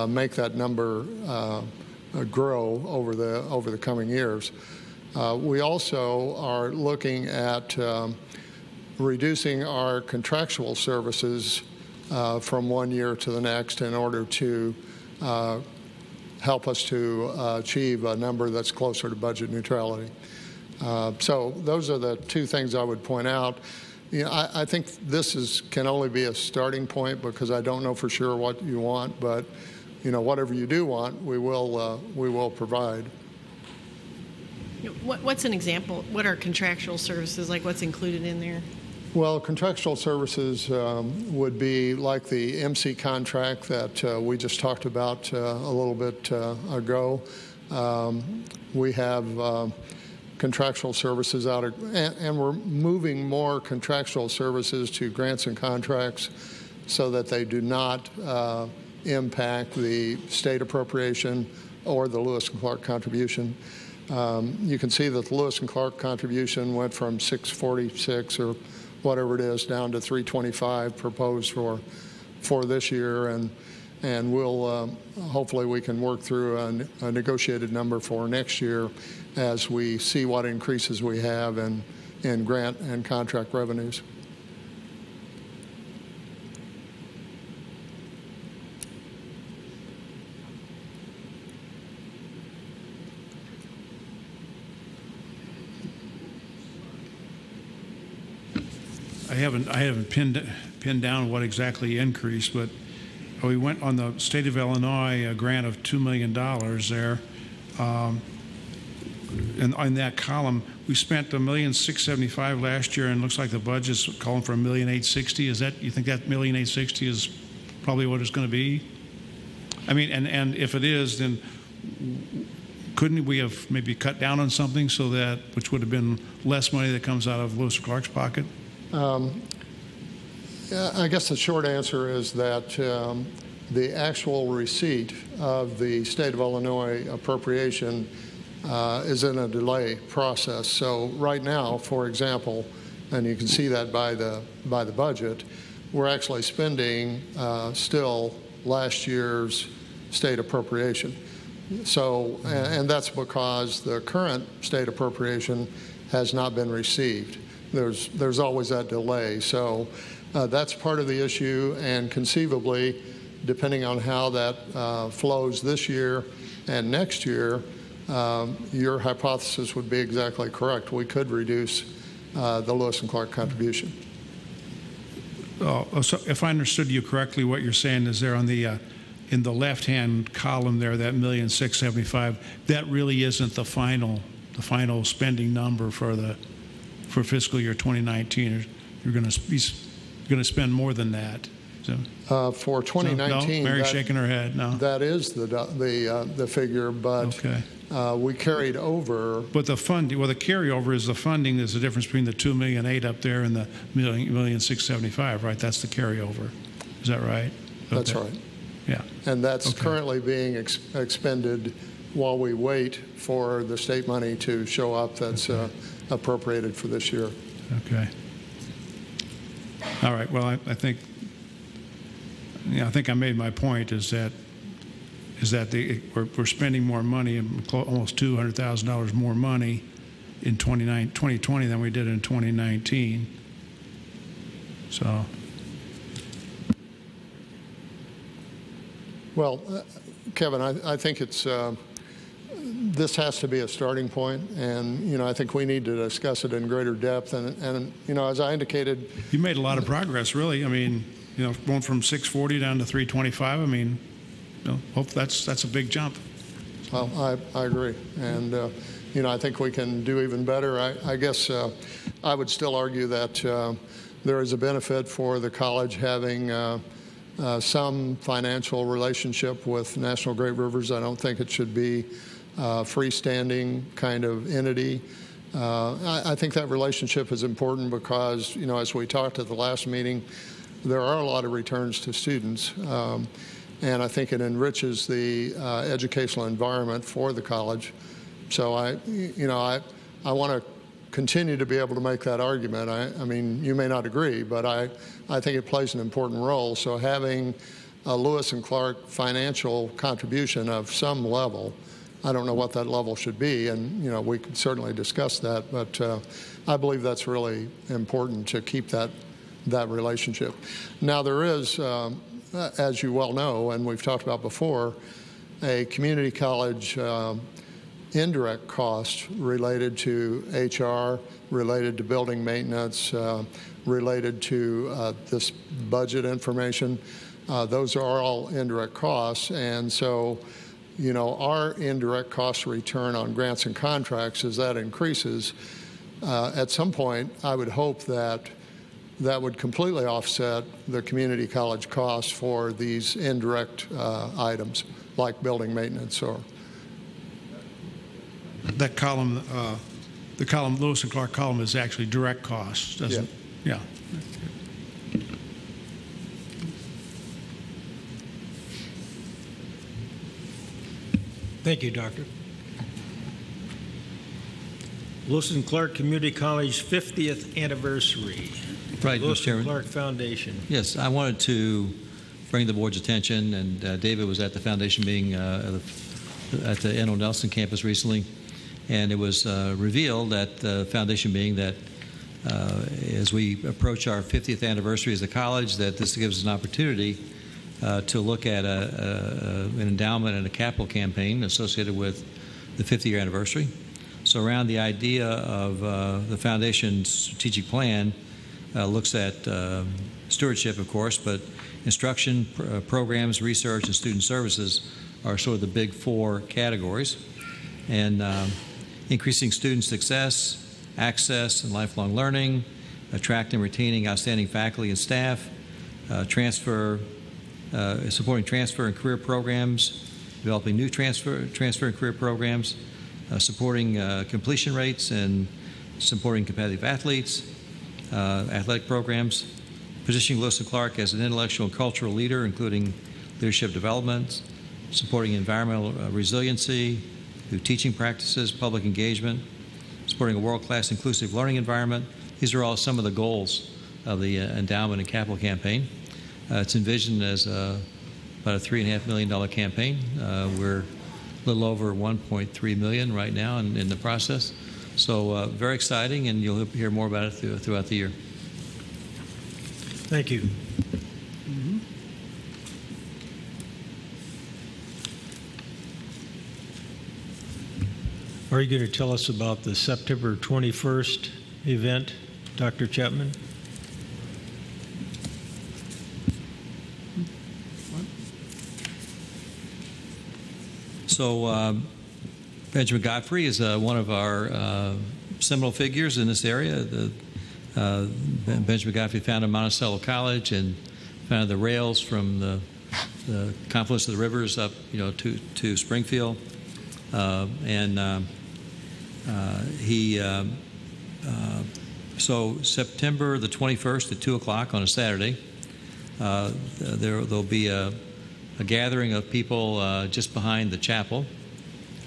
make that number grow over the coming years. We also are looking at reducing our contractual services from 1 year to the next in order to help us to achieve a number that's closer to budget neutrality. So those are the two things I would point out. I think this can only be a starting point, because I don't know for sure what you want, but whatever you do want, we will provide. What's an example? What are contractual services? Like, what's included in there? Well, contractual services would be like the MC contract that we just talked about a little bit ago. We have contractual services out, and we're moving more contractual services to grants and contracts so that they do not impact the state appropriation or the Lewis and Clark contribution. You can see that the Lewis and Clark contribution went from 646 or whatever it is down to 325 proposed for this year, and we'll hopefully we can work through a negotiated number for next year as we see what increases we have in grant and contract revenues. I haven't pinned down what exactly increased, but we went on the state of Illinois, a grant of $2 million there. And on that column, we spent $1,675,000 last year, and it looks like the budget's calling for $1,860,000. Is that, you think that $1,860,000 is probably what it's going to be? I mean, and if it is, then couldn't we have maybe cut down on something so that, which would have been less money that comes out of Lewis and Clark's pocket? I guess the short answer is that the actual receipt of the state of Illinois appropriation is in a delay process. So right now, for example, and you can see that by the budget, we're actually spending still last year's state appropriation. So, and that's because the current state appropriation has not been received. There's always that delay. So that's part of the issue, and conceivably, depending on how that flows this year and next year, your hypothesis would be exactly correct. We could reduce the Lewis and Clark contribution. So if I understood you correctly, what you're saying is there on the in the left-hand column there, that $1,675,000, that really isn't the final spending number for fiscal year 2019. You're going to spend more than that. So, for 2019, no, Mary's shaking her head. No, that is the figure, but okay. We carried over. But the funding, well, the carryover is the funding. There's a difference between the $2,000,008 up there and the $1,675,000, right? That's the carryover. Is that right? Okay. That's right. Yeah. And that's currently being expended while we wait for the state money to show up. That's appropriated for this year. Okay. All right. Well, I think I made my point. Is that we're spending more money, almost $200,000 more money in 2020 than we did in 2019. So. Well, Kevin, I think it's this has to be a starting point, and I think we need to discuss it in greater depth. And as I indicated, you made a lot of progress, really. I mean, going from 640 down to 325. I mean, hope that's a big jump. Well, I agree, and I think we can do even better. I guess I would still argue that there is a benefit for the college having some financial relationship with National Great Rivers. I don't think it should be a freestanding kind of entity. I think that relationship is important because, as we talked at the last meeting, there are a lot of returns to students, and I think it enriches the educational environment for the college. So I want to continue to be able to make that argument. I mean, you may not agree, but I think it plays an important role. So having a Lewis and Clark financial contribution of some level, I don't know what that level should be, and we could certainly discuss that, but I believe that's really important to keep that relationship. Now there is, as you well know, and we've talked about before, a community college indirect cost related to HR, related to building maintenance, related to this budget information. Those are all indirect costs, and so our indirect cost return on grants and contracts, as that increases, at some point I would hope that would completely offset the community college costs for these indirect items like building maintenance or that column, the column, Lewis and Clark column, is actually direct costs, doesn't it? Yeah. Thank you, Doctor. Lewis and Clark Community College 50th anniversary. Right, Lewis Mr. Chairman. and Clark Foundation. Yes, I wanted to bring the board's attention, and David was at the foundation meeting at the N.O. Nelson campus recently, and it was revealed at the foundation meeting that as we approach our 50th anniversary as a college, that this gives us an opportunity to look at an endowment and a capital campaign associated with the 50-year anniversary. So around the idea of the foundation's strategic plan looks at stewardship, of course, but instruction, programs, research, and student services are sort of the big four categories. And increasing student success, access and lifelong learning, attracting and retaining outstanding faculty and staff, supporting transfer and career programs, developing new transfer and career programs, supporting completion rates and supporting competitive athletes, athletic programs, positioning Lewis and Clark as an intellectual and cultural leader, including leadership development, supporting environmental resiliency through teaching practices, public engagement, supporting a world-class inclusive learning environment. These are all some of the goals of the endowment and capital campaign. It's envisioned as about a $3.5 million campaign. We're a little over $1.3 million right now in the process. So very exciting, and you'll hear more about it throughout the year. Thank you. Are you going to tell us about the September 21st event, Dr. Chapman? So Benjamin Godfrey is one of our seminal figures in this area. Benjamin Godfrey founded Monticello College and founded the rails from the confluence of the rivers up, to Springfield. So September the 21st at 2 o'clock on a Saturday, there'll be a gathering of people just behind the chapel.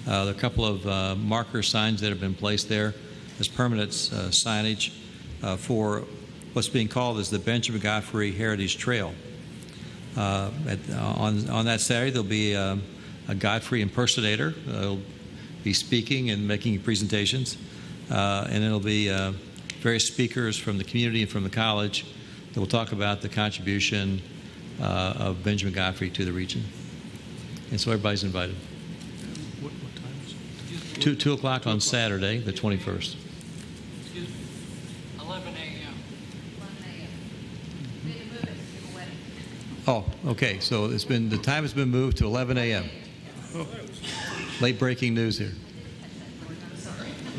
There are a couple of marker signs that have been placed there as permanent signage for what's being called as the Benjamin Godfrey Heritage Trail. On that Saturday, there'll be a Godfrey impersonator. He'll be speaking and making presentations, and it'll be various speakers from the community and from the college that will talk about the contribution of Benjamin Godfrey to the region. And so everybody's invited. What time is 2 o'clock on Saturday, the 21st. 11 a.m. Oh, okay. So the time has been moved to 11 a.m. Late breaking news here.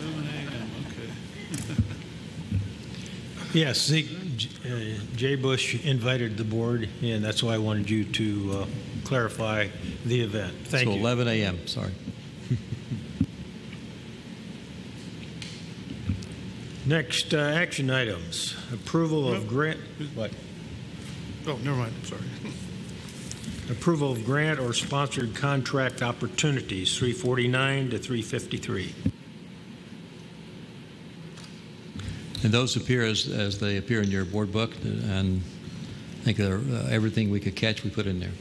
11 a.m. Okay. Yes, Jay Bush invited the board, and that's why I wanted you to clarify the event. Thank you. So 11 a.m. Sorry. Next, action items. Approval of grant. What? Oh, never mind. Sorry. Approval of grant or sponsored contract opportunities, 349 to 353. And those appear as they appear in your board book, and I think everything we could catch we put in there.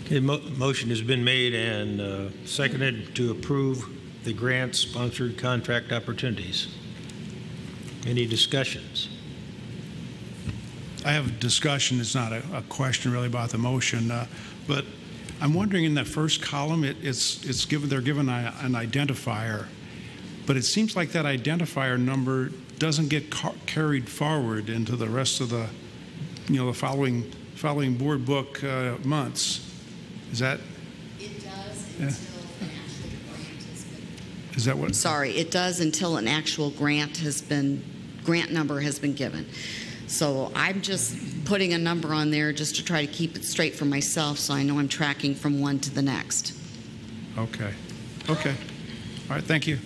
Okay, motion has been made and seconded to approve the grant-sponsored contract opportunities. Any discussions? I have a discussion. It's not a question really about the motion, but I'm wondering in that first column, they're given an identifier, but it seems like that identifier number doesn't get carried forward into the rest of the, the following board book months. Is that? It does until an actual grant has been. Is that what? Sorry, it does until an actual grant number has been given. So I'm just putting a number on there just to try to keep it straight for myself, so I know I'm tracking from one to the next. Okay. Okay. All right. Thank you.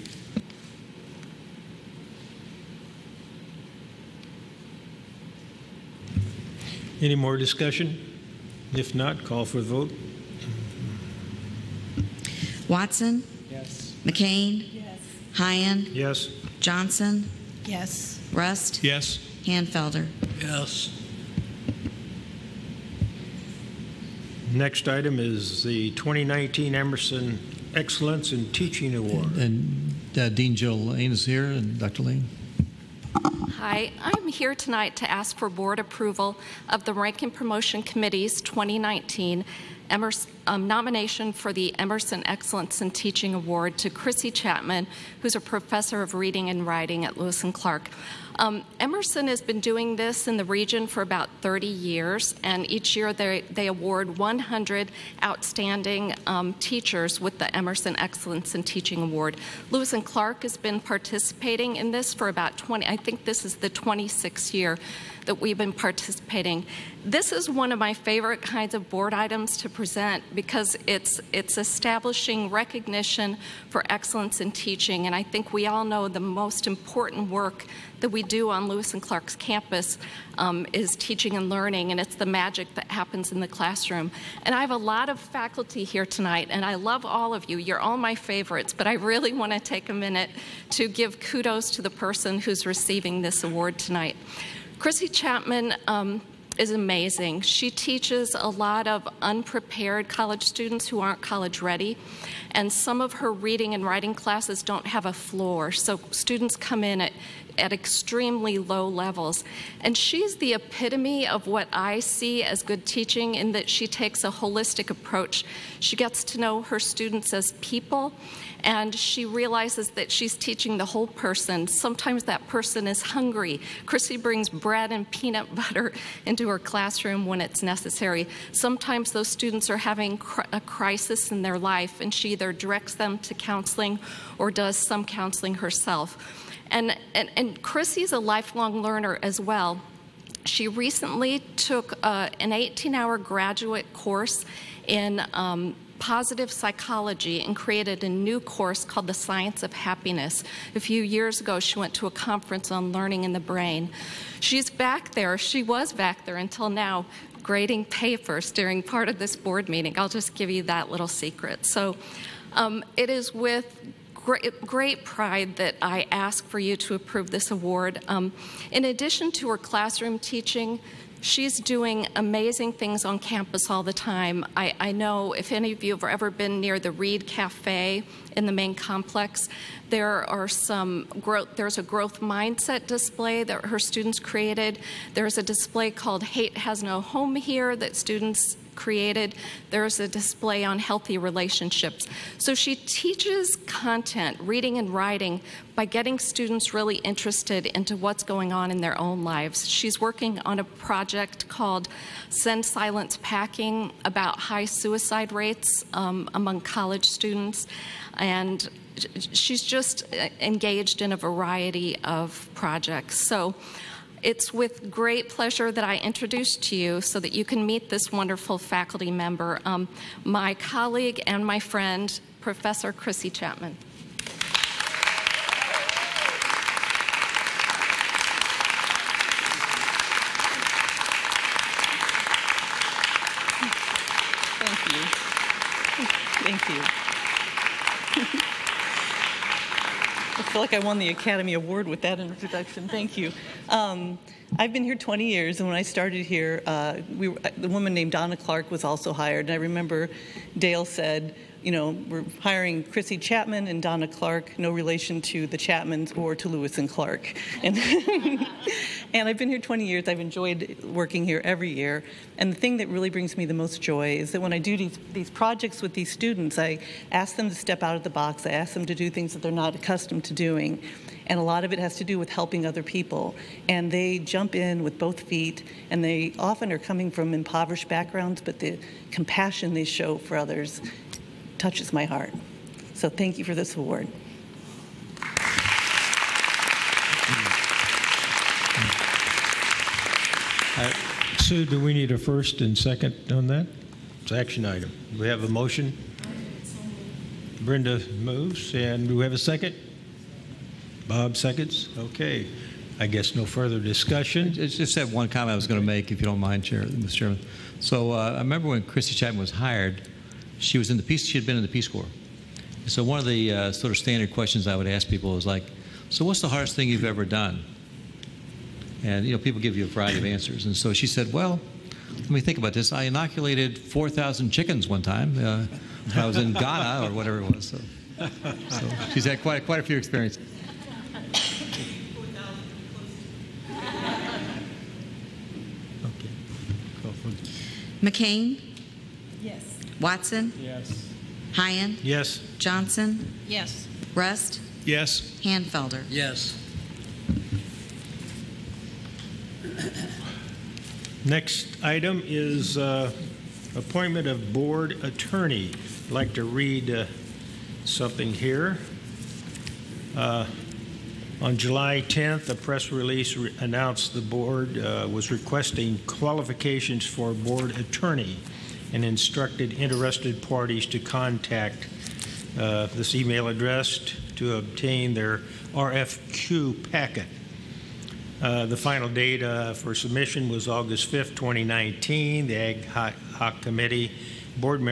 Any more discussion? If not, call for the vote. Watson? Yes. McCain? Yes. Hyan? Yes. Johnson? Yes. Rust? Yes. Hanfelder? Yes. Next item is the 2019 Emerson Excellence in Teaching Award. And Dean Jill Lane is here, and Dr. Lane. Hi, I'm here tonight to ask for board approval of the Rank and Promotion Committee's 2019 nomination for the Emerson Excellence in Teaching Award to Chrissy Chapman, who's a professor of reading and writing at Lewis and Clark. Emerson has been doing this in the region for about 30 years, and each year they award 100 outstanding teachers with the Emerson Excellence in Teaching Award. Lewis and Clark has been participating in this for about 20, I think this is the 26th year that we've been participating. This is one of my favorite kinds of board items to present because it's establishing recognition for excellence in teaching, and I think we all know the most important work that we do on Lewis and Clark's campus is teaching and learning, and it's the magic that happens in the classroom. And I have a lot of faculty here tonight, and I love all of you. You're all my favorites, but I really want to take a minute to give kudos to the person who's receiving this award tonight. Chrissy Chapman is amazing. She teaches a lot of unprepared college students who aren't college ready, and some of her reading and writing classes don't have a floor, so students come in at extremely low levels. And she's the epitome of what I see as good teaching in that she takes a holistic approach. She gets to know her students as people, and she realizes that she's teaching the whole person. Sometimes that person is hungry. Chrissy brings bread and peanut butter into her classroom when it's necessary. Sometimes those students are having a crisis in their life, and she either directs them to counseling or does some counseling herself. And Chrissy's a lifelong learner as well. She recently took an 18-hour graduate course in positive psychology and created a new course called The Science of Happiness. A few years ago, she went to a conference on learning in the brain. She's back there. She was back there until now, grading papers during part of this board meeting. I'll just give you that little secret. So it is with great pride that I ask for you to approve this award. In addition to her classroom teaching, She's doing amazing things on campus all the time. I know if any of you have ever been near the Reed Cafe in the main complex, there's a growth mindset display that her students created. There's a display called Hate Has No Home Here that students created. There's a display on healthy relationships. So she teaches content, reading and writing, by getting students really interested into what's going on in their own lives. She's working on a project called Send Silence Packing about high suicide rates among college students. And she's just engaged in a variety of projects. So it's with great pleasure that I introduce to you so that you can meet this wonderful faculty member, my colleague and my friend, Professor Chrissy Chapman. Thank you. Thank you. I feel like I won the Academy Award with that introduction. Thank you. I've been here 20 years, and when I started here, the woman named Donna Clark was also hired. And I remember Dale said, you know, we're hiring Chrissy Chapman and Donna Clark, no relation to the Chapmans or to Lewis and Clark. And, and I've been here 20 years. I've enjoyed working here every year. And the thing that really brings me the most joy is that when I do these projects with these students, I ask them to step out of the box. I ask them to do things that they're not accustomed to doing. And a lot of it has to do with helping other people. And they jump in with both feet, and they often are coming from impoverished backgrounds, but the compassion they show for others touches my heart. So thank you for this award. Sue, do we need a first and second on that? It's an action item. Do we have a motion? Brenda moves, and do we have a second? Bob seconds. Okay. I guess no further discussion. I just have one comment I was going to make, if you don't mind, Mr. Chairman. So I remember when Chrissy Chapman was hired, she was in the Peace. She had been in the Peace Corps. So one of the sort of standard questions I would ask people is like, "So what's the hardest thing you've ever done?" And you know, people give you a variety of answers. And so she said, "Well, let me think about this. I inoculated 4,000 chickens one time when I was in Ghana or whatever it was." So she's had quite a few experiences. McCain? Yes. Watson? Yes. Hyen? Yes. Johnson? Yes. Rust? Yes. Hanfelder? Yes. Next item is appointment of board attorney. I'd like to read something here. On July 10th, a press release announced the board was requesting qualifications for board attorney and instructed interested parties to contact this email address to obtain their RFQ packet. The final date for submission was August 5th, 2019. The Ag Hoc Committee board,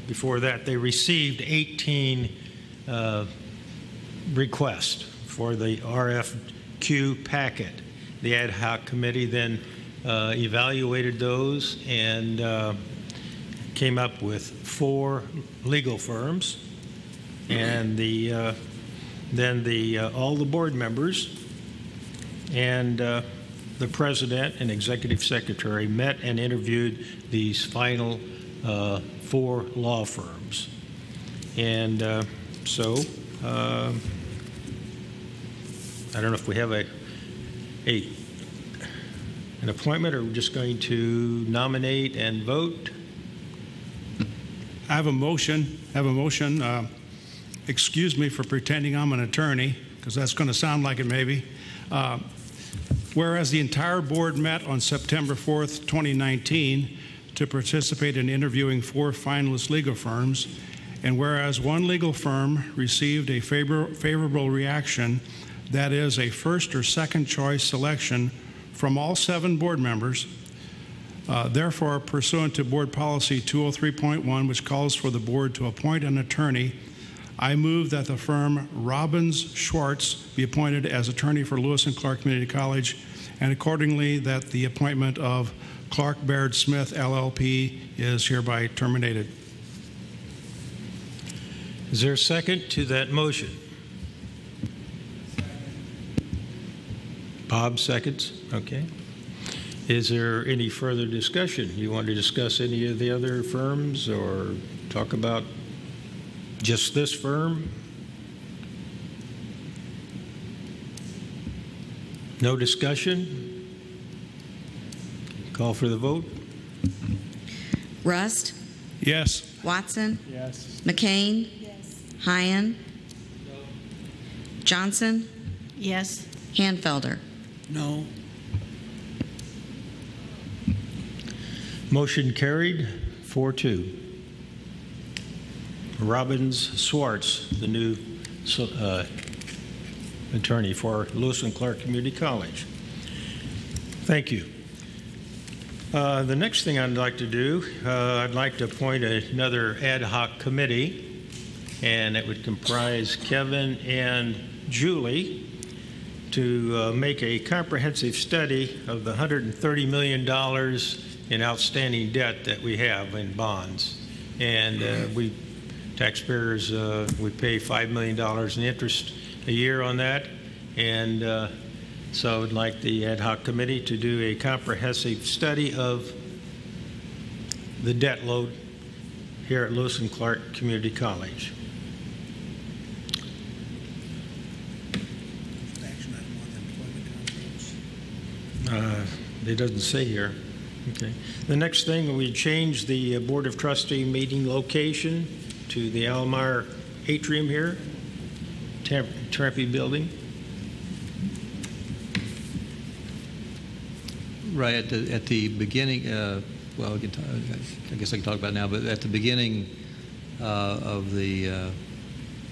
before that, they received 18 requests for the RFQ packet. The Ad Hoc Committee then evaluated those and came up with 4 legal firms, and then all the board members and the president and executive secretary met and interviewed these final 4 law firms. And I don't know if we have an appointment, or we're just going to nominate and vote. I have a motion. Excuse me for pretending I'm an attorney, because that's going to sound like it maybe. Whereas the entire board met on September 4th, 2019 to participate in interviewing 4 finalist legal firms, and whereas one legal firm received a favorable reaction, that is a first or second choice selection from all 7 board members. Therefore, pursuant to Board Policy 203.1, which calls for the board to appoint an attorney, I move that the firm Robbins Schwartz be appointed as attorney for Lewis and Clark Community College and accordingly that the appointment of Clark Baird Smith LLP is hereby terminated. Is there a second to that motion? Bob seconds. Okay. Is there any further discussion? You want to discuss any of the other firms or talk about just this firm? No discussion? Call for the vote. Rust? Yes. Watson? Yes. McCain? Yes. Hyen? No. Johnson? Yes. Hanfelder? No. Motion carried, 4-2. Robbins Swartz, the new attorney for Lewis and Clark Community College. Thank you. The next thing I'd like to do, I'd like to appoint another ad hoc committee, and it would comprise Kevin and Julie to make a comprehensive study of the $130 million in outstanding debt that we have in bonds. And we taxpayers, we pay $5 million in interest a year on that. And so I would like the ad hoc committee to do a comprehensive study of the debt load here at Lewis and Clark Community College. It doesn't say here. Okay. The next thing, we changed the Board of Trustee meeting location to the Elmer atrium here, Trampy building. Right at the beginning, well, I guess I can talk about it now, but at the beginning of the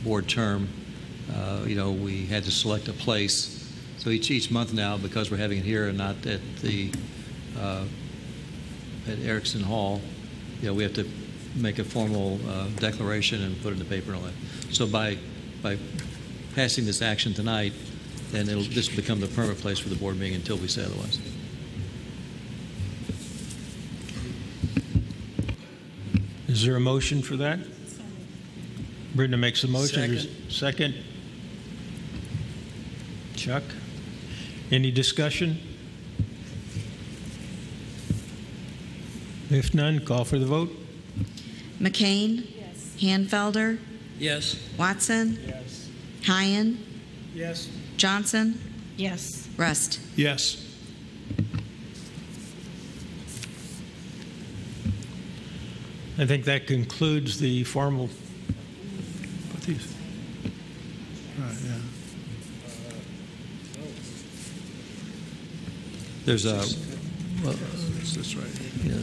board term, we had to select a place. So each month now, because we're having it here and not at the at Erickson Hall, we have to make a formal declaration and put it in the paper and all that. So by passing this action tonight, then this will become the permanent place for the board meeting until we say otherwise. Is there a motion for that? Brenda makes a motion. Second. Chuck? Any discussion? If none, call for the vote. McCain? Yes. Hanfelder? Yes. Watson? Yes. Hyen? Yes. Johnson? Yes. Rust? Yes. I think that concludes the formal. Put these. Right, yeah. There's a. Well, it's this right here. Yeah.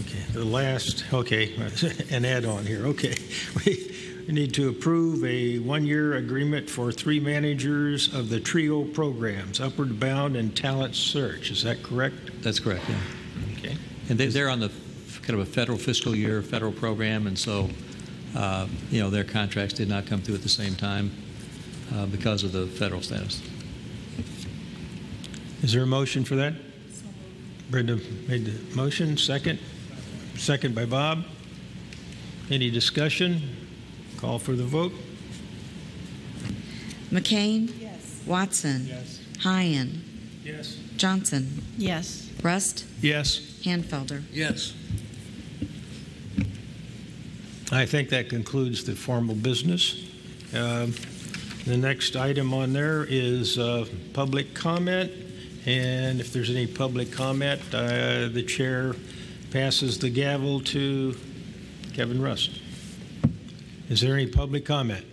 Okay, the last, okay, an add-on here. Okay, we need to approve a one-year agreement for 3 managers of the TRIO programs, Upward Bound and Talent Search. Is that correct? That's correct, yeah. Okay. And they're on the kind of a federal fiscal year, federal program, and so, their contracts did not come through at the same time because of the federal status. Is there a motion for that? Brenda made the motion. Second? Second by Bob. Any discussion? Call for the vote. McCain? Yes. Watson? Yes. Hyen? Yes. Johnson? Yes. Rust? Yes. Hanfelder? Yes. I think that concludes the formal business. The next item on there is public comment. And if there's any public comment, the chair passes the gavel to Kevin Rust. Is there any public comment?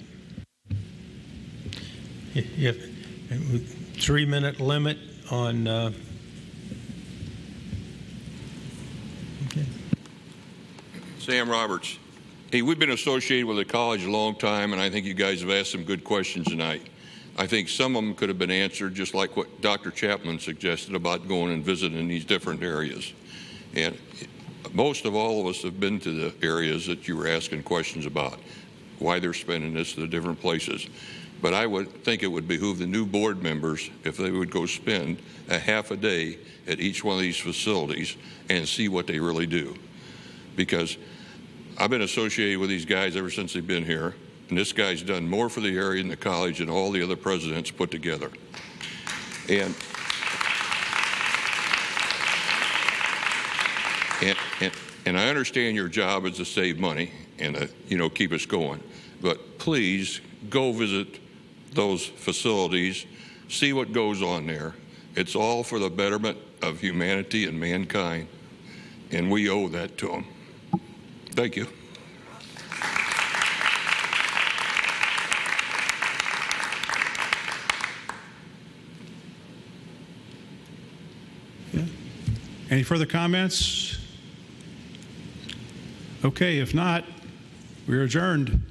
If 3-minute limit on. Okay. Sam Roberts. Hey, we've been associated with the college a long time, and I think you guys have asked some good questions tonight. I think some of them could have been answered just like what Dr. Chapman suggested about going and visiting these different areas. And most of all of us have been to the areas that you were asking questions about, why they're spending this to the different places. But I would think it would behoove the new board members if they would go spend a half a day at each one of these facilities and see what they really do. Because I've been associated with these guys ever since they've been here, and this guy's done more for the area and the college than all the other presidents put together. And I understand your job is to save money and keep us going, but please go visit those facilities, see what goes on there. It's all for the betterment of humanity and mankind, and we owe that to them. Thank you. Any further comments? Okay, if not, we're adjourned.